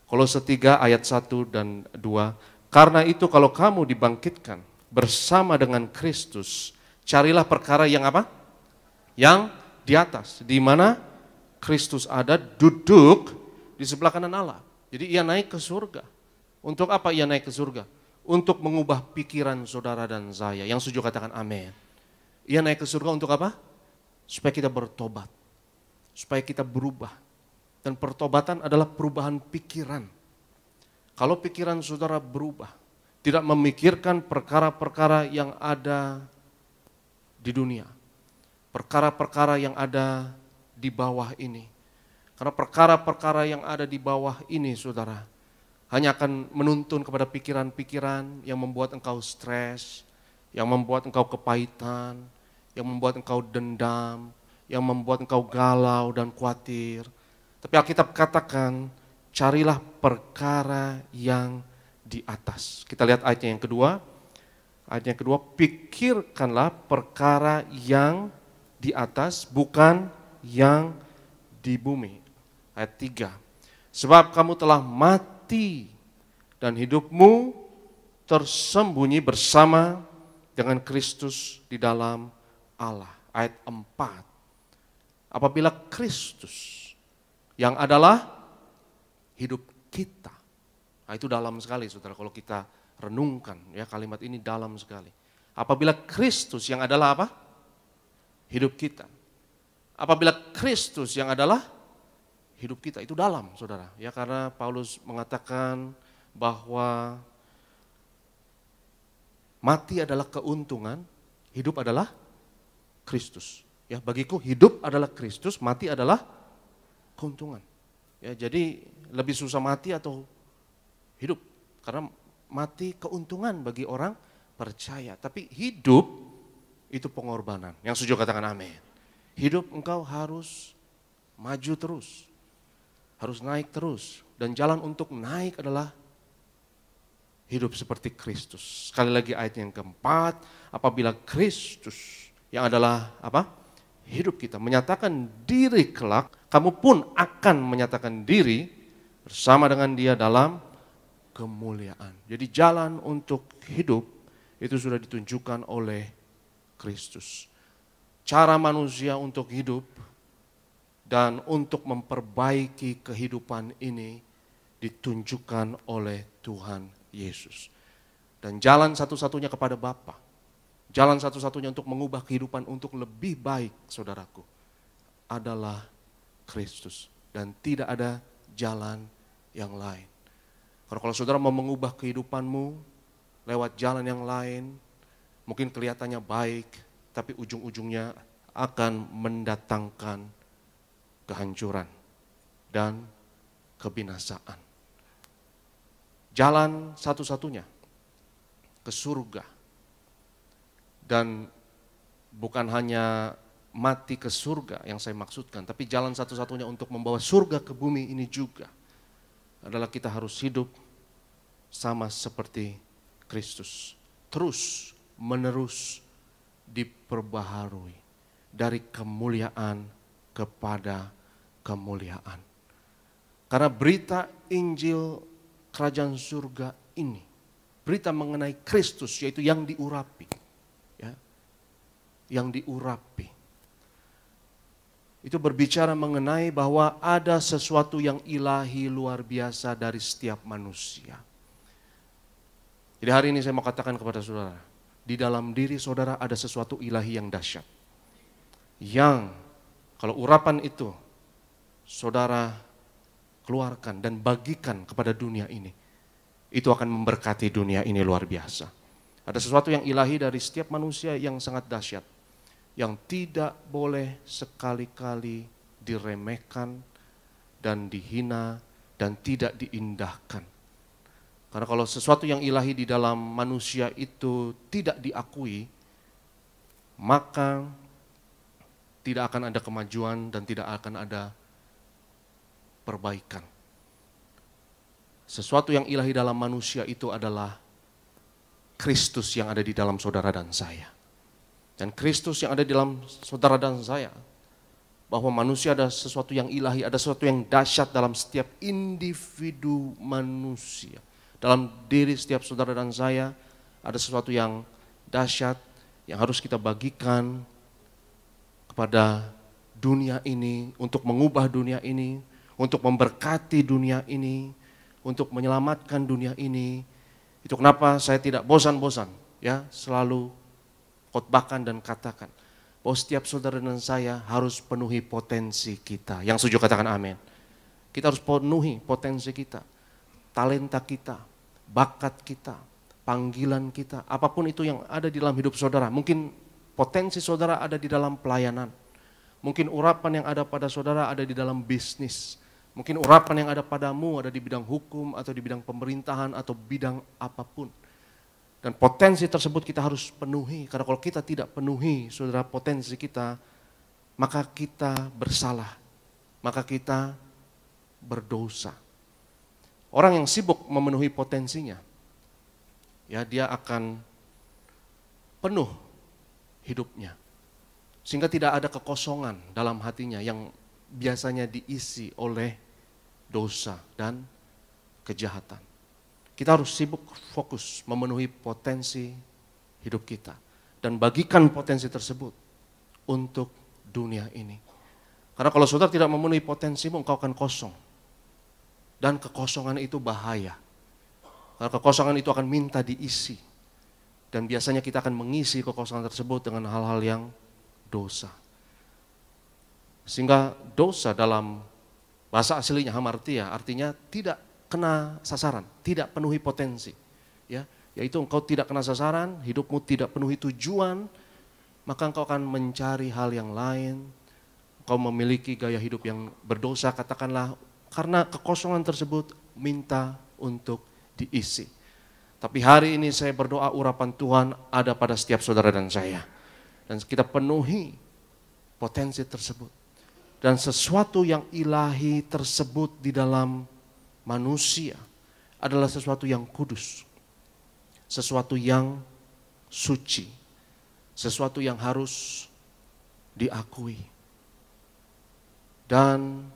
Kolose 3 ayat 1 dan 2. Karena itu kalau kamu dibangkitkan bersama dengan Kristus, carilah perkara yang apa? Yang di atas. Di mana Kristus ada, duduk di sebelah kanan Allah. Jadi ia naik ke surga. Untuk apa ia naik ke surga? Untuk mengubah pikiran saudara dan saya. Yang setuju katakan amin. Ia naik ke surga untuk apa? Supaya kita bertobat. Supaya kita berubah. Dan pertobatan adalah perubahan pikiran. Kalau pikiran saudara berubah, tidak memikirkan perkara-perkara yang ada di dunia. Perkara-perkara yang ada di bawah ini. Karena perkara-perkara yang ada di bawah ini, saudara, hanya akan menuntun kepada pikiran-pikiran yang membuat engkau stres, yang membuat engkau kepahitan, yang membuat engkau dendam, yang membuat engkau galau dan khawatir. Tapi Alkitab katakan, carilah perkara yang di atas. Kita lihat ayatnya yang kedua. Ayat yang kedua, pikirkanlah perkara yang di atas, bukan yang di bumi. Ayat 3, sebab kamu telah mati dan hidupmu tersembunyi bersama dengan Kristus di dalam Allah. Ayat 4, apabila Kristus yang adalah hidup kita. Nah, itu dalam sekali saudara kalau kita renungkan ya, kalimat ini dalam sekali. Apabila Kristus yang adalah apa? Hidup kita. Apabila Kristus yang adalah hidup kita, itu dalam, saudara. Ya, karena Paulus mengatakan bahwa mati adalah keuntungan, hidup adalah Kristus. Ya, bagiku hidup adalah Kristus, mati adalah keuntungan. Ya, jadi lebih susah mati atau hidup, karena mati keuntungan bagi orang percaya, tapi hidup itu pengorbanan. Yang setuju katakan amin. Hidup engkau harus maju terus, harus naik terus, dan jalan untuk naik adalah hidup seperti Kristus. Sekali lagi ayat yang keempat, apabila Kristus yang adalah apa? Hidup kita menyatakan diri kelak, kamu pun akan menyatakan diri bersama dengan Dia dalam kemuliaan. Jadi jalan untuk hidup itu sudah ditunjukkan oleh Kristus. Cara manusia untuk hidup dan untuk memperbaiki kehidupan ini ditunjukkan oleh Tuhan Yesus. Dan jalan satu-satunya kepada Bapa, jalan satu-satunya untuk mengubah kehidupan untuk lebih baik, saudaraku, adalah Kristus. Dan tidak ada jalan yang lain. Karena kalau saudara mau mengubah kehidupanmu lewat jalan yang lain, mungkin kelihatannya baik, tapi ujung-ujungnya akan mendatangkan kehancuran dan kebinasaan. Jalan satu-satunya ke surga, dan bukan hanya mati ke surga yang saya maksudkan, tapi jalan satu-satunya untuk membawa surga ke bumi ini juga adalah kita harus hidup sama seperti Kristus, terus menerus diperbaharui dari kemuliaan kepada kemuliaan. Karena berita Injil kerajaan surga ini, berita mengenai Kristus, yaitu yang diurapi, ya, yang diurapi, itu berbicara mengenai bahwa ada sesuatu yang ilahi luar biasa dari setiap manusia. Jadi hari ini saya mau katakan kepada saudara, di dalam diri saudara ada sesuatu ilahi yang dahsyat. Yang kalau urapan itu saudara keluarkan dan bagikan kepada dunia ini, itu akan memberkati dunia ini luar biasa. Ada sesuatu yang ilahi dari setiap manusia yang sangat dahsyat, yang tidak boleh sekali-kali diremehkan dan dihina dan tidak diindahkan. Karena kalau sesuatu yang ilahi di dalam manusia itu tidak diakui, maka tidak akan ada kemajuan dan tidak akan ada perbaikan. Sesuatu yang ilahi dalam manusia itu adalah Kristus yang ada di dalam saudara dan saya. Dan Kristus yang ada di dalam saudara dan saya, bahwa manusia ada sesuatu yang ilahi, ada sesuatu yang dahsyat dalam setiap individu manusia. Dalam diri setiap saudara dan saya ada sesuatu yang dahsyat yang harus kita bagikan kepada dunia ini, untuk mengubah dunia ini, untuk memberkati dunia ini, untuk menyelamatkan dunia ini. Itu kenapa saya tidak bosan-bosan ya selalu khotbahkan dan katakan bahwa setiap saudara dan saya harus penuhi potensi kita. Yang setuju katakan amin. Kita harus penuhi potensi kita, talenta kita, bakat kita, panggilan kita, apapun itu yang ada di dalam hidup saudara. Mungkin potensi saudara ada di dalam pelayanan. Mungkin urapan yang ada pada saudara ada di dalam bisnis. Mungkin urapan yang ada padamu ada di bidang hukum atau di bidang pemerintahan atau bidang apapun. Dan potensi tersebut kita harus penuhi. Karena kalau kita tidak penuhi saudara potensi kita, maka kita bersalah. Maka kita berdosa. Orang yang sibuk memenuhi potensinya, ya dia akan penuh hidupnya. Sehingga tidak ada kekosongan dalam hatinya yang biasanya diisi oleh dosa dan kejahatan. Kita harus sibuk fokus memenuhi potensi hidup kita. Dan bagikan potensi tersebut untuk dunia ini. Karena kalau saudara tidak memenuhi potensimu, engkau akan kosong. Dan kekosongan itu bahaya. Karena kekosongan itu akan minta diisi. Dan biasanya kita akan mengisi kekosongan tersebut dengan hal-hal yang dosa. Sehingga dosa dalam bahasa aslinya hamartia artinya tidak kena sasaran, tidak penuhi potensi. Ya, yaitu engkau tidak kena sasaran, hidupmu tidak penuhi tujuan, maka engkau akan mencari hal yang lain. Engkau memiliki gaya hidup yang berdosa, katakanlah, karena kekosongan tersebut minta untuk diisi. Tapi hari ini saya berdoa urapan Tuhan ada pada setiap saudara dan saya. Dan kita penuhi potensi tersebut. Dan sesuatu yang ilahi tersebut di dalam manusia adalah sesuatu yang kudus. Sesuatu yang suci. Sesuatu yang harus diakui. Dan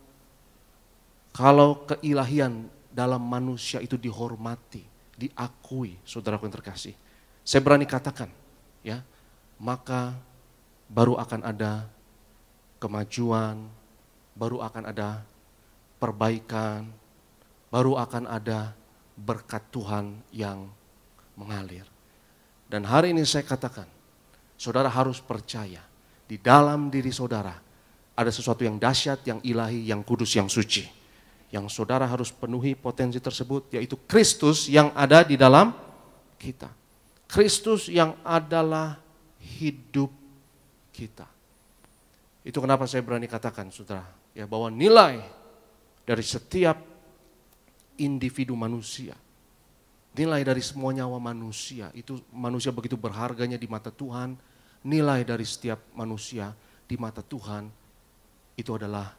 kalau keilahian dalam manusia itu dihormati, diakui, saudaraku yang terkasih, saya berani katakan, ya, maka baru akan ada kemajuan, baru akan ada perbaikan, baru akan ada berkat Tuhan yang mengalir. Dan hari ini saya katakan, saudara harus percaya, di dalam diri saudara ada sesuatu yang dahsyat, yang ilahi, yang kudus, yang suci. Yang saudara harus penuhi potensi tersebut, yaitu Kristus yang ada di dalam kita. Kristus yang adalah hidup kita. Itu kenapa saya berani katakan, saudara, ya, bahwa nilai dari setiap individu manusia, nilai dari semua nyawa manusia, itu manusia begitu berharganya di mata Tuhan. Nilai dari setiap manusia di mata Tuhan itu adalah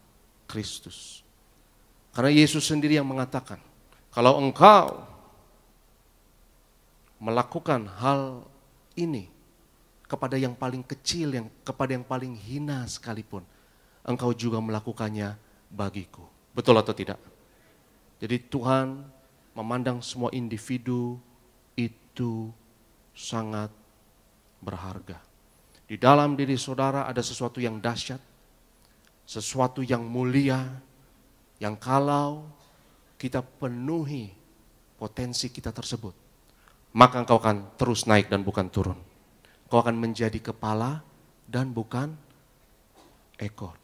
Kristus. Karena Yesus sendiri yang mengatakan, kalau engkau melakukan hal ini kepada yang paling kecil, kepada yang paling hina sekalipun, engkau juga melakukannya bagiku. Betul atau tidak? Jadi Tuhan memandang semua individu itu sangat berharga. Di dalam diri saudara ada sesuatu yang dahsyat, sesuatu yang mulia, yang kalau kita penuhi potensi kita tersebut, maka engkau akan terus naik dan bukan turun. Engkau akan menjadi kepala dan bukan ekor.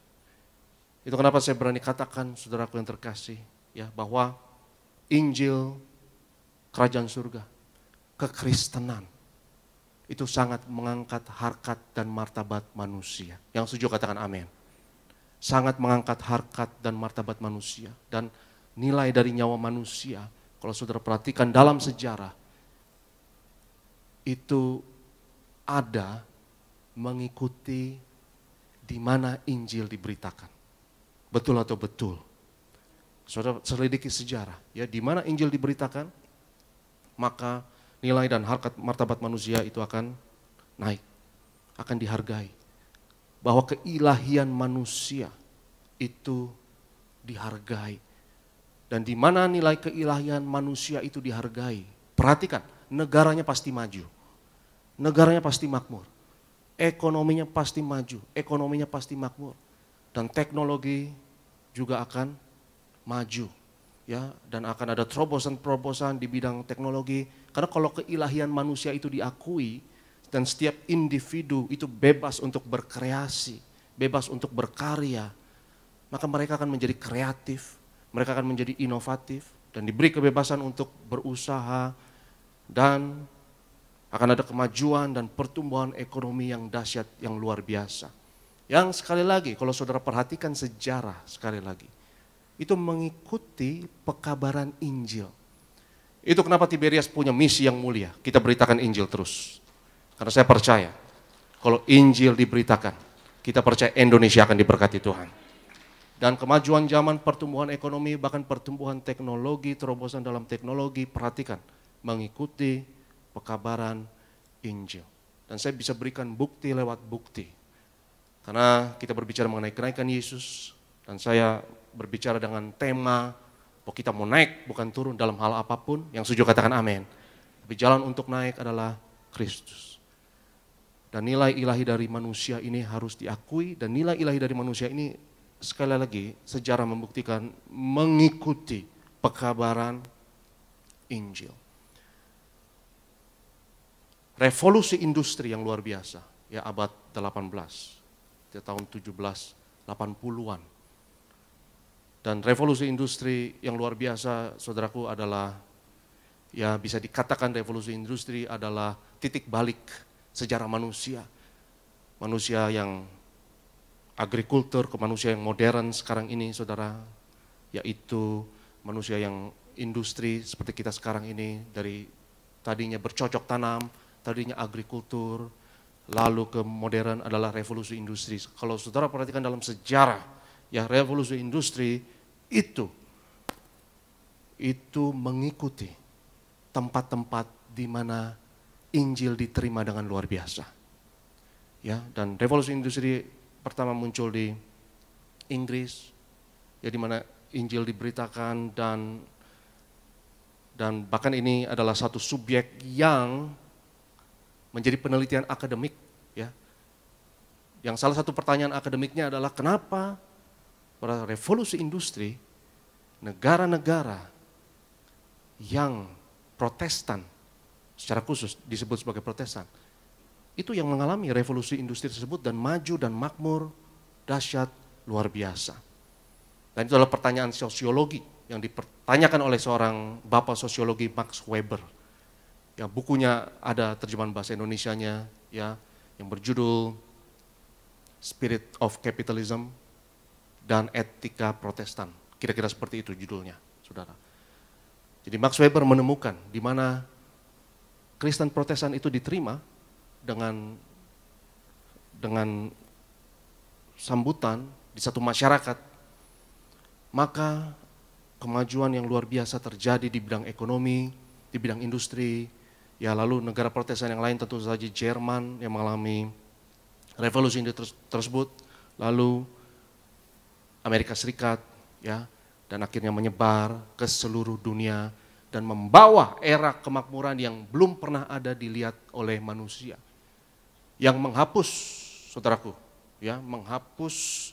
Itu kenapa saya berani katakan, saudaraku yang terkasih, ya, bahwa Injil Kerajaan Surga, kekristenan, itu sangat mengangkat harkat dan martabat manusia. Yang setuju katakan amin. Sangat mengangkat harkat dan martabat manusia. Dan nilai dari nyawa manusia, kalau saudara perhatikan dalam sejarah, itu ada mengikuti di mana Injil diberitakan. Betul atau betul? Saudara selidiki sejarah, ya, di mana Injil diberitakan, maka nilai dan harkat martabat manusia itu akan naik, akan dihargai. Bahwa keilahian manusia itu dihargai. Dan di mana nilai keilahian manusia itu dihargai, perhatikan, negaranya pasti maju. Negaranya pasti makmur. Ekonominya pasti maju, ekonominya pasti makmur. Dan teknologi juga akan maju. Ya, dan akan ada terobosan-terobosan di bidang teknologi. Karena kalau keilahian manusia itu diakui, dan setiap individu itu bebas untuk berkreasi, bebas untuk berkarya, maka mereka akan menjadi kreatif, mereka akan menjadi inovatif, dan diberi kebebasan untuk berusaha, dan akan ada kemajuan dan pertumbuhan ekonomi yang dahsyat, yang luar biasa. Yang sekali lagi, kalau saudara perhatikan sejarah sekali lagi, itu mengikuti pekabaran Injil. Itu kenapa Tiberias punya misi yang mulia, kita beritakan Injil terus. Karena saya percaya, kalau Injil diberitakan, kita percaya Indonesia akan diberkati Tuhan. Dan kemajuan zaman, pertumbuhan ekonomi, bahkan pertumbuhan teknologi, terobosan dalam teknologi, perhatikan, mengikuti pekabaran Injil. Dan saya bisa berikan bukti lewat bukti. Karena kita berbicara mengenai kenaikan Yesus, dan saya berbicara dengan tema, bahwa kita mau naik bukan turun dalam hal apapun, yang setuju katakan amin. Tapi jalan untuk naik adalah Kristus. Dan nilai ilahi dari manusia ini harus diakui, dan nilai ilahi dari manusia ini sekali lagi sejarah membuktikan mengikuti pekabaran Injil. revolusi industri yang luar biasa, ya abad 18, di tahun 1780-an. Dan revolusi industri yang luar biasa, saudaraku, adalah, ya bisa dikatakan revolusi industri adalah titik balik sejarah manusia. Manusia yang agrikultur ke manusia yang modern sekarang ini, saudara, yaitu manusia yang industri seperti kita sekarang ini, dari tadinya bercocok tanam, tadinya agrikultur, lalu ke modern adalah revolusi industri. Kalau saudara perhatikan dalam sejarah, ya revolusi industri itu mengikuti tempat-tempat di mana Injil diterima dengan luar biasa. Ya, dan revolusi industri pertama muncul di Inggris, ya di mana Injil diberitakan, dan bahkan ini adalah satu subjek yang menjadi penelitian akademik, ya. Yang salah satu pertanyaan akademiknya adalah kenapa pada revolusi industri negara-negara yang Protestan, secara khusus disebut sebagai Protestan, itu yang mengalami revolusi industri tersebut dan maju dan makmur dahsyat luar biasa. Dan itu adalah pertanyaan sosiologi yang dipertanyakan oleh seorang bapak sosiologi, Max Weber. Ya, bukunya ada terjemahan bahasa Indonesianya, ya, yang berjudul Spirit of Capitalism dan Etika Protestan. Kira-kira seperti itu judulnya, saudara. Jadi Max Weber menemukan di mana Kristen Protestan itu diterima dengan sambutan di satu masyarakat, maka kemajuan yang luar biasa terjadi di bidang ekonomi, di bidang industri. Ya, lalu negara Protestan yang lain tentu saja Jerman yang mengalami revolusi tersebut, lalu Amerika Serikat, ya, dan akhirnya menyebar ke seluruh dunia dan membawa era kemakmuran yang belum pernah ada dilihat oleh manusia, yang menghapus, saudaraku, ya, menghapus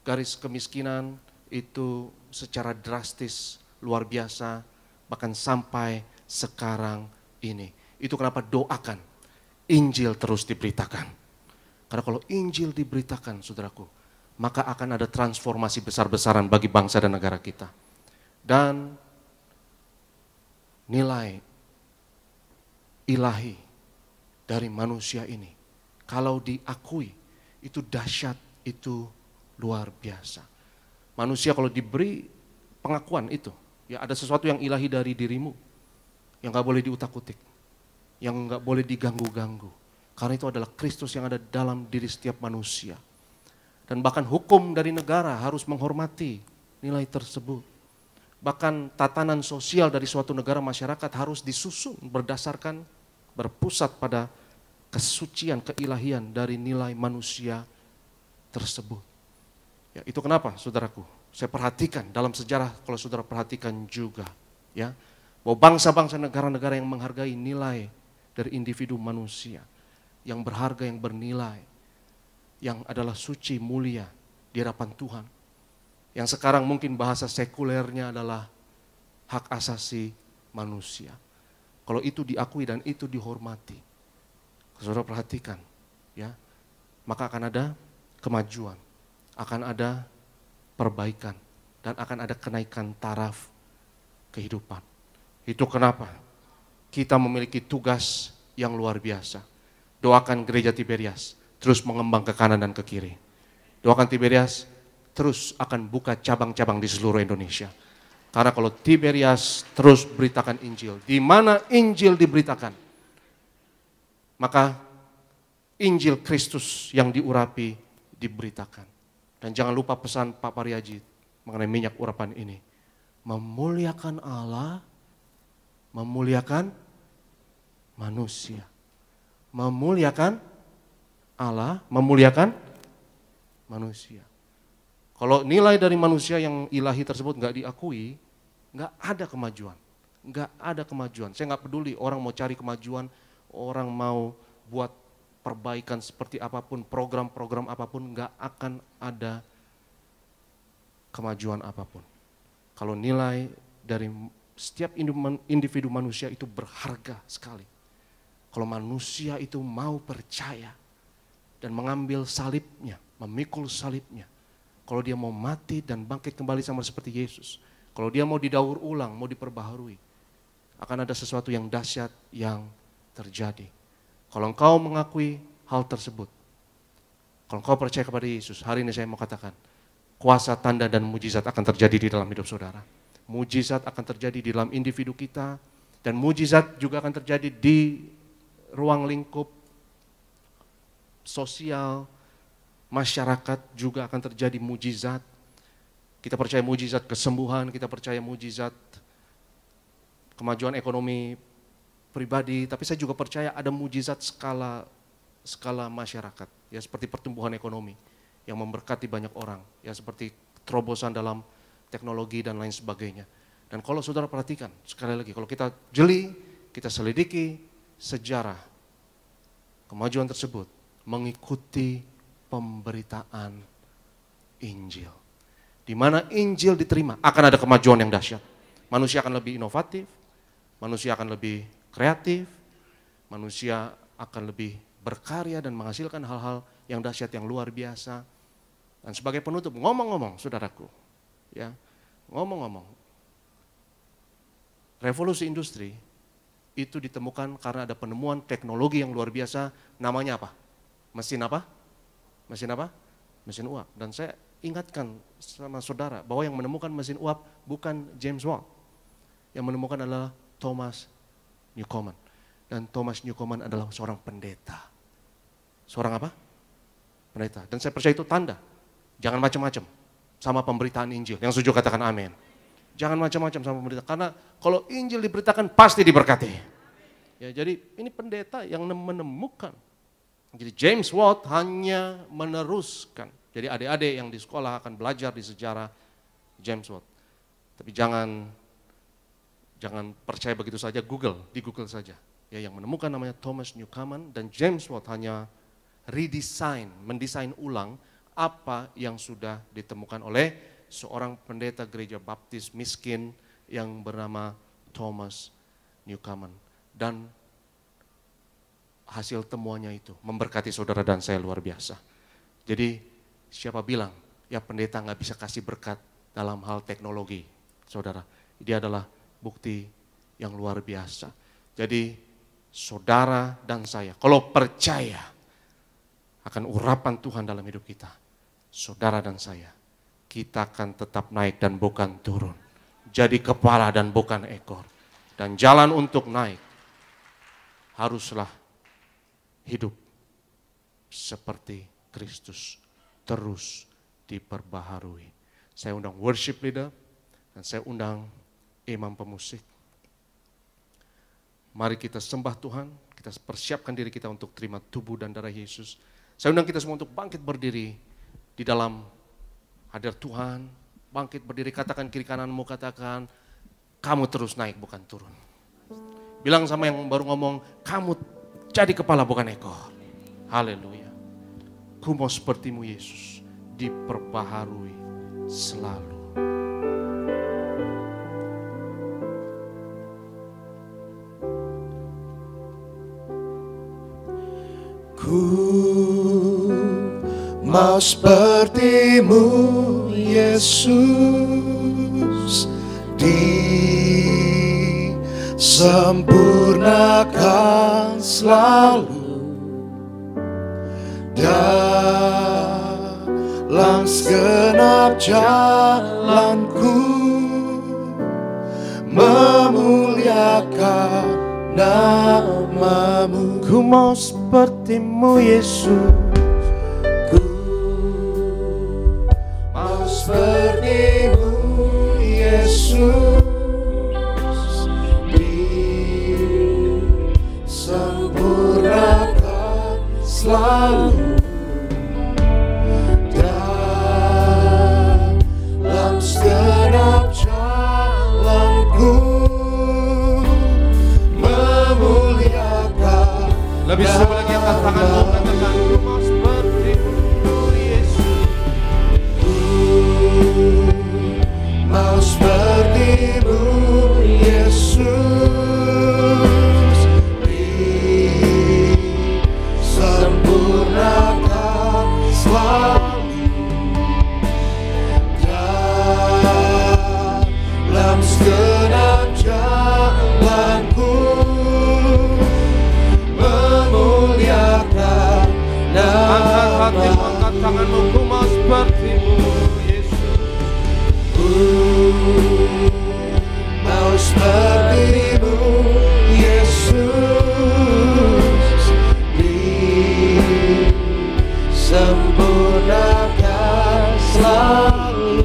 garis kemiskinan itu secara drastis, luar biasa, bahkan sampai sekarang ini. Itu kenapa doakan Injil terus diberitakan. Karena kalau Injil diberitakan, saudaraku, maka akan ada transformasi besar-besaran bagi bangsa dan negara kita. Dan nilai ilahi dari manusia ini, kalau diakui, itu dahsyat, itu luar biasa. Manusia kalau diberi pengakuan itu, ya ada sesuatu yang ilahi dari dirimu, yang gak boleh diutak-utik, yang gak boleh diganggu-ganggu. Karena itu adalah Kristus yang ada dalam diri setiap manusia. Dan bahkan hukum dari negara harus menghormati nilai tersebut. Bahkan tatanan sosial dari suatu negara masyarakat harus disusun berdasarkan, berpusat pada kesucian, keilahian dari nilai manusia tersebut. Ya, itu kenapa, saudaraku, saya perhatikan dalam sejarah, kalau saudara perhatikan juga, ya, bahwa bangsa-bangsa negara-negara yang menghargai nilai dari individu manusia, yang berharga, yang bernilai, yang adalah suci, mulia di hadapan Tuhan. Yang sekarang mungkin bahasa sekulernya adalah hak asasi manusia. Kalau itu diakui dan itu dihormati, saudara perhatikan, ya, maka akan ada kemajuan, akan ada perbaikan, dan akan ada kenaikan taraf kehidupan. Itu kenapa kita memiliki tugas yang luar biasa. Doakan gereja Tiberias terus mengembang ke kanan dan ke kiri. Doakan Tiberias terus akan buka cabang-cabang di seluruh Indonesia. Karena kalau Tiberias terus beritakan Injil, di mana Injil diberitakan, maka Injil Kristus yang diurapi diberitakan. Dan jangan lupa pesan Pak Pariaji mengenai minyak urapan ini. Memuliakan Allah, memuliakan manusia. Memuliakan Allah, memuliakan manusia. Kalau nilai dari manusia yang ilahi tersebut nggak diakui, nggak ada kemajuan. Nggak ada kemajuan. Saya nggak peduli orang mau cari kemajuan, orang mau buat perbaikan seperti apapun, program-program apapun, nggak akan ada kemajuan apapun. Kalau nilai dari setiap individu manusia itu berharga sekali. Kalau manusia itu mau percaya dan mengambil salibnya, memikul salibnya. Kalau dia mau mati dan bangkit kembali sama seperti Yesus. Kalau dia mau didaur ulang, mau diperbaharui. Akan ada sesuatu yang dahsyat yang terjadi. Kalau engkau mengakui hal tersebut. Kalau engkau percaya kepada Yesus, hari ini saya mau katakan. Kuasa, tanda, dan mujizat akan terjadi di dalam hidup saudara. Mujizat akan terjadi di dalam individu kita. Dan mujizat juga akan terjadi di ruang lingkup sosial, masyarakat juga akan terjadi mujizat. Kita percaya mujizat kesembuhan, kita percaya mujizat kemajuan ekonomi pribadi, tapi saya juga percaya ada mujizat skala masyarakat, ya seperti pertumbuhan ekonomi yang memberkati banyak orang, ya seperti terobosan dalam teknologi dan lain sebagainya. Dan kalau saudara perhatikan, sekali lagi, kalau kita jeli, kita selidiki sejarah kemajuan tersebut mengikuti pemberitaan Injil. Di mana Injil diterima, akan ada kemajuan yang dahsyat. Manusia akan lebih inovatif, manusia akan lebih kreatif, manusia akan lebih berkarya dan menghasilkan hal-hal yang dahsyat yang luar biasa. Dan sebagai penutup, ngomong-ngomong saudaraku, ya, ngomong-ngomong, revolusi industri itu ditemukan karena ada penemuan teknologi yang luar biasa, namanya apa? Mesin apa? Mesin apa? Mesin uap. Dan saya ingatkan sama saudara bahwa yang menemukan mesin uap bukan James Watt. Yang menemukan adalah Thomas Newcomen. Dan Thomas Newcomen adalah seorang pendeta. Seorang apa? Pendeta. Dan saya percaya itu tanda. Jangan macam-macam sama pemberitaan Injil. Yang setuju katakan amin. Jangan macam-macam sama pemberitaan. Karena kalau Injil diberitakan pasti diberkati. Ya, jadi ini pendeta yang menemukan. Jadi James Watt hanya meneruskan. Jadi adik-adik yang di sekolah akan belajar di sejarah James Watt. Tapi jangan percaya begitu saja, di Google saja. Ya, yang menemukan namanya Thomas Newcomen dan James Watt hanya mendesain ulang apa yang sudah ditemukan oleh seorang pendeta gereja baptis miskin yang bernama Thomas Newcomen. Dan hasil temuannya itu memberkati saudara dan saya luar biasa. Jadi siapa bilang ya pendeta nggak bisa kasih berkat dalam hal teknologi, saudara. Dia adalah bukti yang luar biasa. Jadi saudara dan saya, kalau percaya akan urapan Tuhan dalam hidup kita, saudara dan saya, kita akan tetap naik dan bukan turun. Jadi kepala dan bukan ekor. Dan jalan untuk naik haruslah hidup seperti Kristus, terus diperbaharui. Saya undang worship leader dan saya undang imam pemusik. Mari kita sembah Tuhan, kita persiapkan diri kita untuk terima tubuh dan darah Yesus. Saya undang kita semua untuk bangkit berdiri di dalam hadirat Tuhan. Bangkit berdiri, katakan kiri kananmu, katakan kamu terus naik bukan turun. Bilang sama yang baru ngomong, kamu jadi kepala bukan ekor. Haleluya. Ku mau sepertimu Yesus, diperbaharui selalu. Ku mau sepertimu Yesus, disempurnakan selalu dalam segenap jalanku, memuliakan namamu. Ku mau sepertimu Yesus, ku mau sepertimu Yesus, disempurnakan selalu dalam segenap jalanku, memuliakan. lebih sebelah lagi angkat tanganmu, katakan ku mau sepertimu Yesus, mau sepertimu Yesus, disempurnakan tanganmu, ku mau sepertimu Yesus. Mau sepertimu Yesus, disempurnakan selalu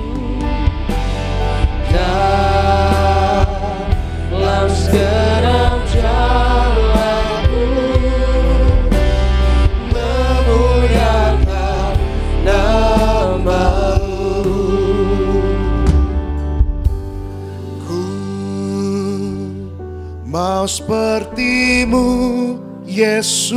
dalam segenap jalanku, memuliakan nama-Mu. Ku mau sepertimu Yesus,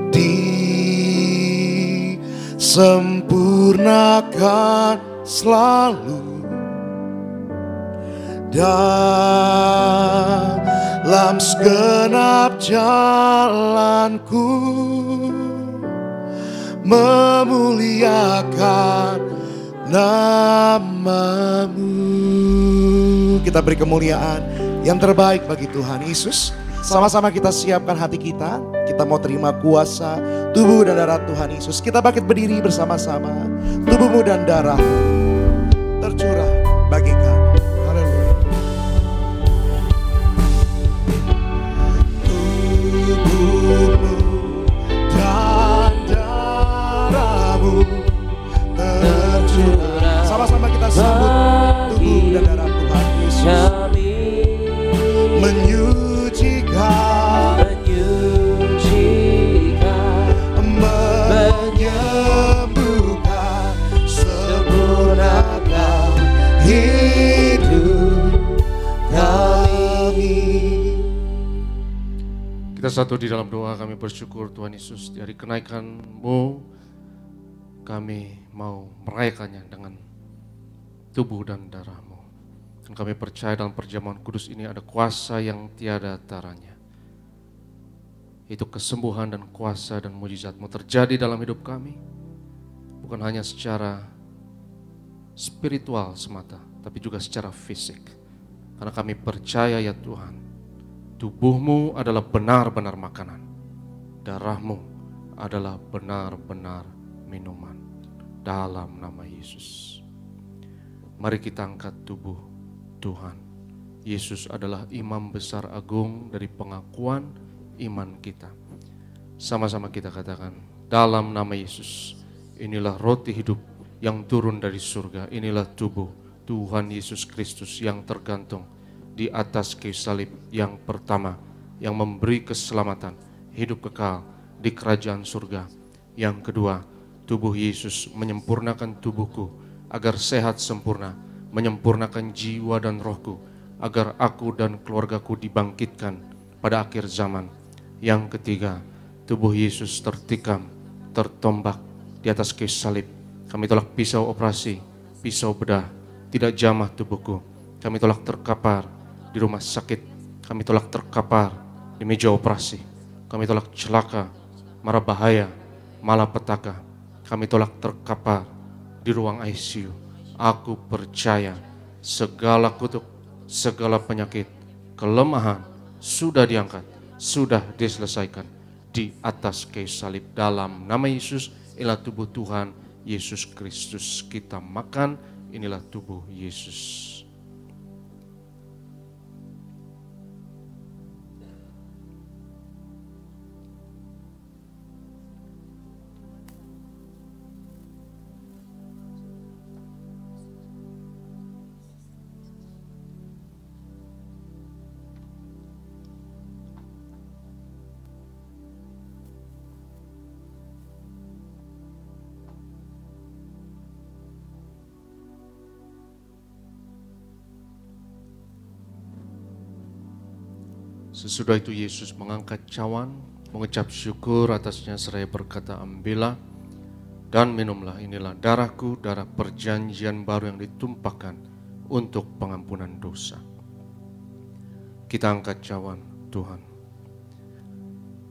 disempurnakan selalu dalam segenap jalanku, memuliakan nama-Mu. Kita beri kemuliaan yang terbaik bagi Tuhan Yesus. Sama-sama kita siapkan hati kita. Kita mau terima kuasa tubuh dan darah Tuhan Yesus. Kita bangkit berdiri bersama-sama. Tubuhmu dan darah tercurah bagi kami. Haleluya. Tubuhmu dan darahmu tercurah. Sama-sama kita sambut tubuh dan darah Tuhan Yesus. Menyucikan, menyembuhkan, sempurnakan hidup kami. Kita satu di dalam doa. Kami bersyukur Tuhan Yesus, di hari kenaikan-Mu kami mau merayakannya dengan tubuh dan darah-Mu. Dan kami percaya dalam perjamuan kudus ini ada kuasa yang tiada taranya. Itu kesembuhan dan kuasa dan mujizat-Mu terjadi dalam hidup kami. Bukan hanya secara spiritual semata, tapi juga secara fisik. Karena kami percaya ya Tuhan, tubuh-Mu adalah benar-benar makanan. Darah-Mu adalah benar-benar minuman. Dalam nama Yesus. Mari kita angkat tubuh Tuhan. Yesus adalah imam besar agung dari pengakuan iman kita. Sama-sama kita katakan, dalam nama Yesus, inilah roti hidup yang turun dari surga. Inilah tubuh Tuhan Yesus Kristus yang tergantung di atas kayu salib yang pertama, yang memberi keselamatan, hidup kekal di kerajaan surga. Yang kedua, tubuh Yesus menyempurnakan tubuhku agar sehat sempurna, menyempurnakan jiwa dan rohku, agar aku dan keluargaku dibangkitkan pada akhir zaman. Yang ketiga, tubuh Yesus tertikam, tertombak di atas kayu salib. Kami tolak pisau operasi, pisau bedah, tidak jamah tubuhku. Kami tolak terkapar di rumah sakit, kami tolak terkapar di meja operasi. Kami tolak celaka, mara bahaya, malapetaka. Kami tolak terkapar di ruang ICU. Aku percaya segala kutuk, segala penyakit, kelemahan sudah diangkat, sudah diselesaikan di atas kayu salib. Dalam nama Yesus, inilah tubuh Tuhan Yesus Kristus. Kita makan, inilah tubuh Yesus. Sesudah itu Yesus mengangkat cawan, mengucap syukur atasnya seraya berkata, ambillah dan minumlah, inilah darahku, darah perjanjian baru yang ditumpahkan untuk pengampunan dosa. Kita angkat cawan Tuhan.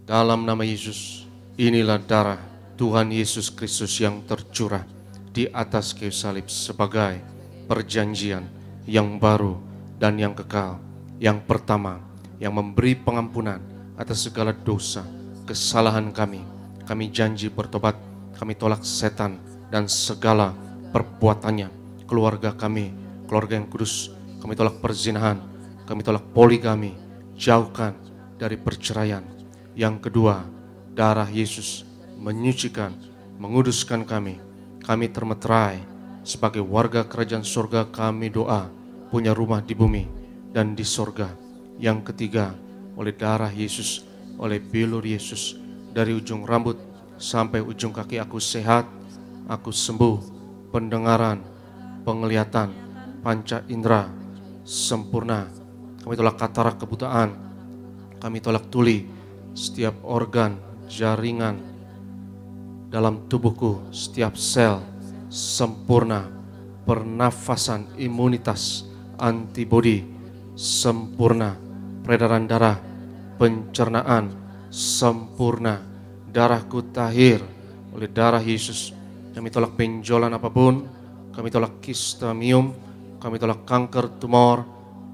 Dalam nama Yesus, inilah darah Tuhan Yesus Kristus yang tercurah di atas kayu salib sebagai perjanjian yang baru dan yang kekal, yang pertama, yang memberi pengampunan atas segala dosa, kesalahan kami, Kami janji bertobat, kami tolak setan dan segala perbuatannya. Keluarga kami, keluarga yang kudus, kami tolak perzinahan, kami tolak poligami, jauhkan dari perceraian. Yang kedua, darah Yesus menyucikan, menguduskan kami. Kami termeterai sebagai warga kerajaan surga. Kami doa punya rumah di bumi dan di surga. Yang ketiga, oleh darah Yesus, oleh bilur Yesus, dari ujung rambut sampai ujung kaki aku sehat, aku sembuh, pendengaran, penglihatan, panca indera sempurna. Kami tolak katarak kebutaan, kami tolak tuli, setiap organ, jaringan dalam tubuhku, setiap sel sempurna, pernafasan, imunitas, antibodi sempurna, peredaran darah, pencernaan sempurna, darahku tahir oleh darah Yesus. Kami tolak benjolan apapun, kami tolak kistamium, kami tolak kanker tumor,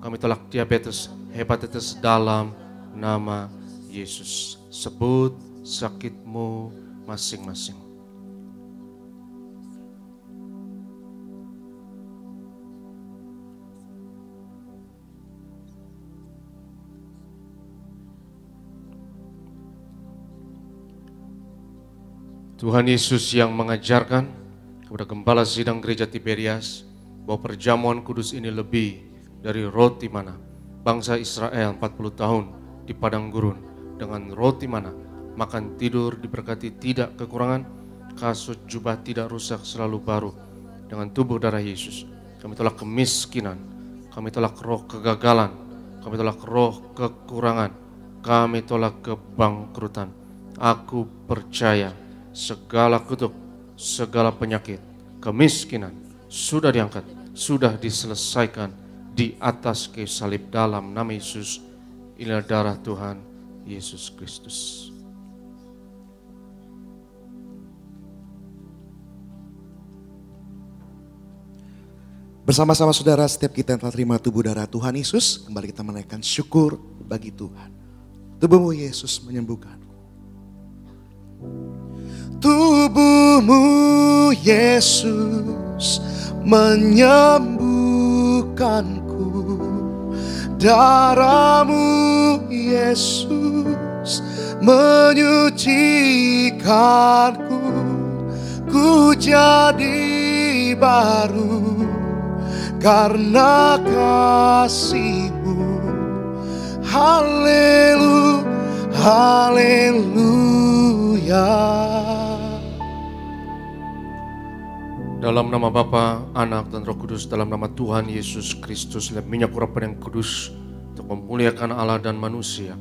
kami tolak diabetes, hepatitis dalam nama Yesus. Sebut sakitmu masing-masing. Tuhan Yesus yang mengajarkan kepada gembala sidang gereja Tiberias bahwa perjamuan kudus ini lebih dari roti mana bangsa Israel 40 tahun di padang gurun dengan roti mana makan tidur diberkati tidak kekurangan, kasut jubah tidak rusak selalu baru dengan tubuh darah Yesus. Kami tolak kemiskinan, kami tolak roh kegagalan, kami tolak roh kekurangan, kami tolak kebangkrutan. Aku percaya segala kutuk, segala penyakit, kemiskinan sudah diangkat, sudah diselesaikan di atas kayu salib dalam nama Yesus. Inilah darah Tuhan Yesus Kristus. Bersama-sama saudara, setiap kita yang telah terima tubuh darah Tuhan Yesus, kembali kita menaikkan syukur bagi Tuhan. Tubuhmu Yesus menyembuhkan. Tubuhmu Yesus menyembuhkanku, darahmu Yesus menyucikanku, ku jadi baru karena kasih-Mu. Haleluya, haleluya. Dalam nama Bapa, Anak, dan Roh Kudus, dalam nama Tuhan Yesus Kristus, dalam minyak urapan yang kudus untuk memuliakan Allah dan manusia.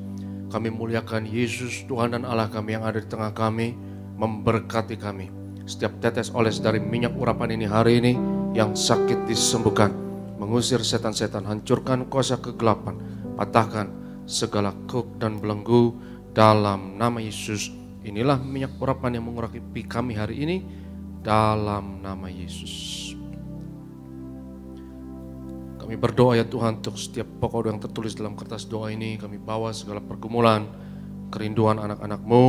Kami muliakan Yesus, Tuhan dan Allah kami yang ada di tengah kami, memberkati kami. Setiap tetes oles dari minyak urapan ini hari ini, yang sakit disembuhkan, mengusir setan-setan, hancurkan kuasa kegelapan, patahkan segala kuk dan belenggu dalam nama Yesus. Inilah minyak urapan yang mengurapi kami hari ini, dalam nama Yesus. Kami berdoa ya Tuhan untuk setiap pokok doa yang tertulis dalam kertas doa ini. Kami bawa segala pergumulan, kerinduan anak-anak-Mu.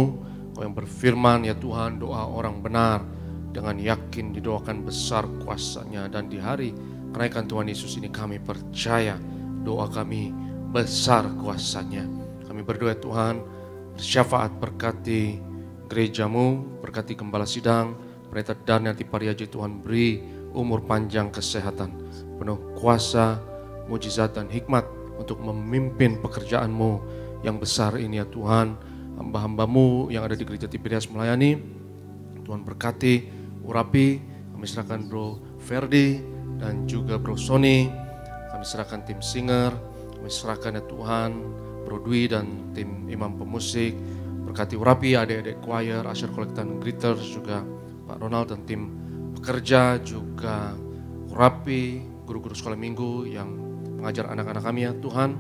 Kau yang berfirman ya Tuhan, doa orang benar dengan yakin didoakan besar kuasa-Nya. Dan di hari kenaikan Tuhan Yesus ini kami percaya doa kami besar kuasa-Nya. Kami berdoa Tuhan, bersyafaat berkati gereja-Mu, berkati gembala sidang, Pendeta Daniel Tipariaji. Tuhan beri umur panjang, kesehatan, penuh kuasa, mujizat dan hikmat untuk memimpin pekerjaan-Mu yang besar ini ya Tuhan. Hamba-hamba-Mu yang ada di gereja Tiberias melayani, Tuhan berkati, urapi. Kami serahkan Bro Ferdi dan juga Bro Sony. Kami serahkan tim singer, kami serahkan ya Tuhan Bro Dwi dan tim imam pemusik. Berkati urapi adik-adik choir, usher, collector, greeters, juga Pak Ronald dan tim pekerja, juga urapi guru-guru sekolah minggu yang mengajar anak-anak kami ya Tuhan.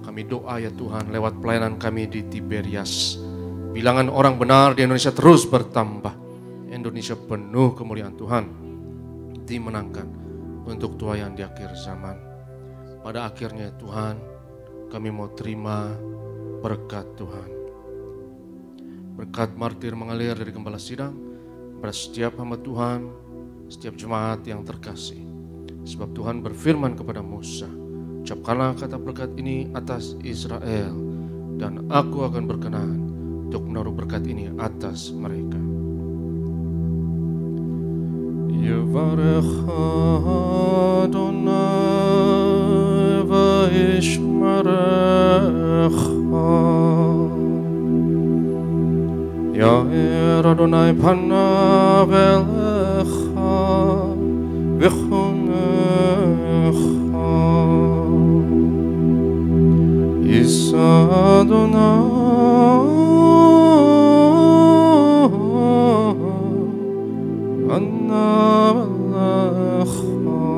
Kami doa ya Tuhan lewat pelayanan kami di Tiberias, bilangan orang benar di Indonesia terus bertambah. Indonesia penuh kemuliaan Tuhan, dimenangkan untuk tuaian di akhir zaman. Pada akhirnya Tuhan, kami mau terima berkat Tuhan. Berkat martir mengalir dari gembala sidang pada setiap hamba Tuhan, setiap jemaat yang terkasih. Sebab Tuhan berfirman kepada Musa, ucapkanlah kata berkat ini atas Israel, dan aku akan berkenan untuk menaruh berkat ini atas mereka. Yevarech Adonai vayishmerecha. Ya'er Adonai panav elecha v'chonecha. Yisa Adonai panav elecha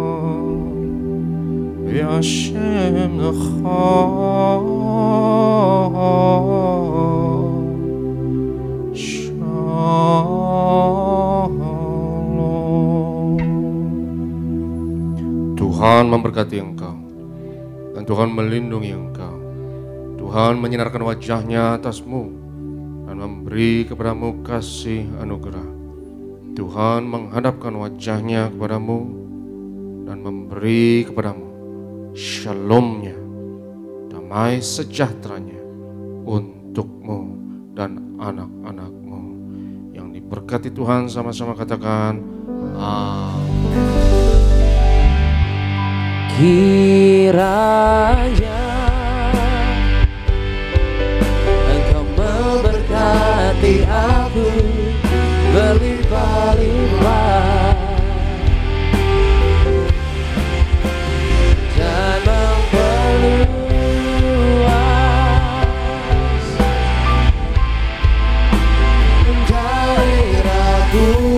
v'yashem lecha. Tuhan memberkati engkau, dan Tuhan melindungi engkau. Tuhan menyinarkan wajahnya atasmu, dan memberi kepadamu kasih anugerah. Tuhan menghadapkan wajahnya kepadamu, dan memberi kepadamu shalom-Nya, damai sejahteranya untukmu dan anak-anakmu. Yang diberkati Tuhan sama-sama katakan amin. Kiranya Engkau memberkati aku berlimpah-limpah dan memperluas daerahku.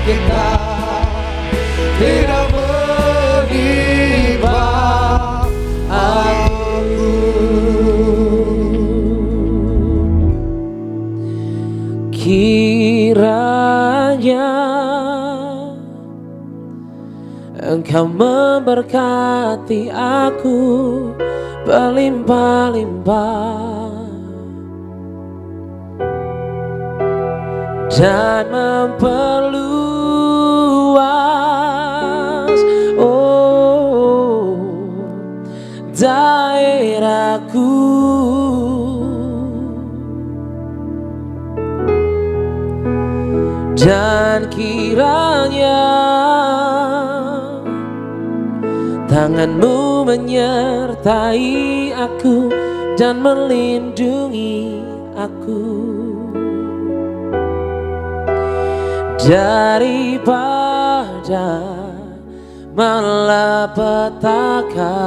Kita tidak menimpa kiranya Engkau memberkati aku berlimpah-limpah dan memperluas daerahku, dan kiranya tangan-Mu menyertai aku dan melindungi aku daripada malapetaka,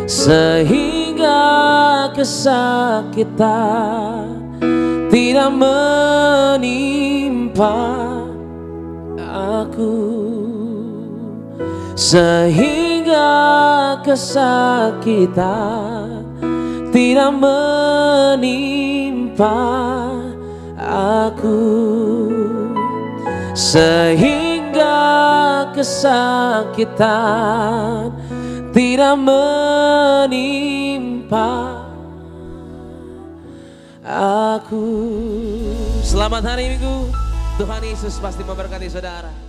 sehingga kesakitan tidak menimpa aku, sehingga kesakitan tidak menimpa aku, sehingga kesakitan tidak menimpa aku. Selamat hari Minggu. Tuhan Yesus pasti memberkati saudara.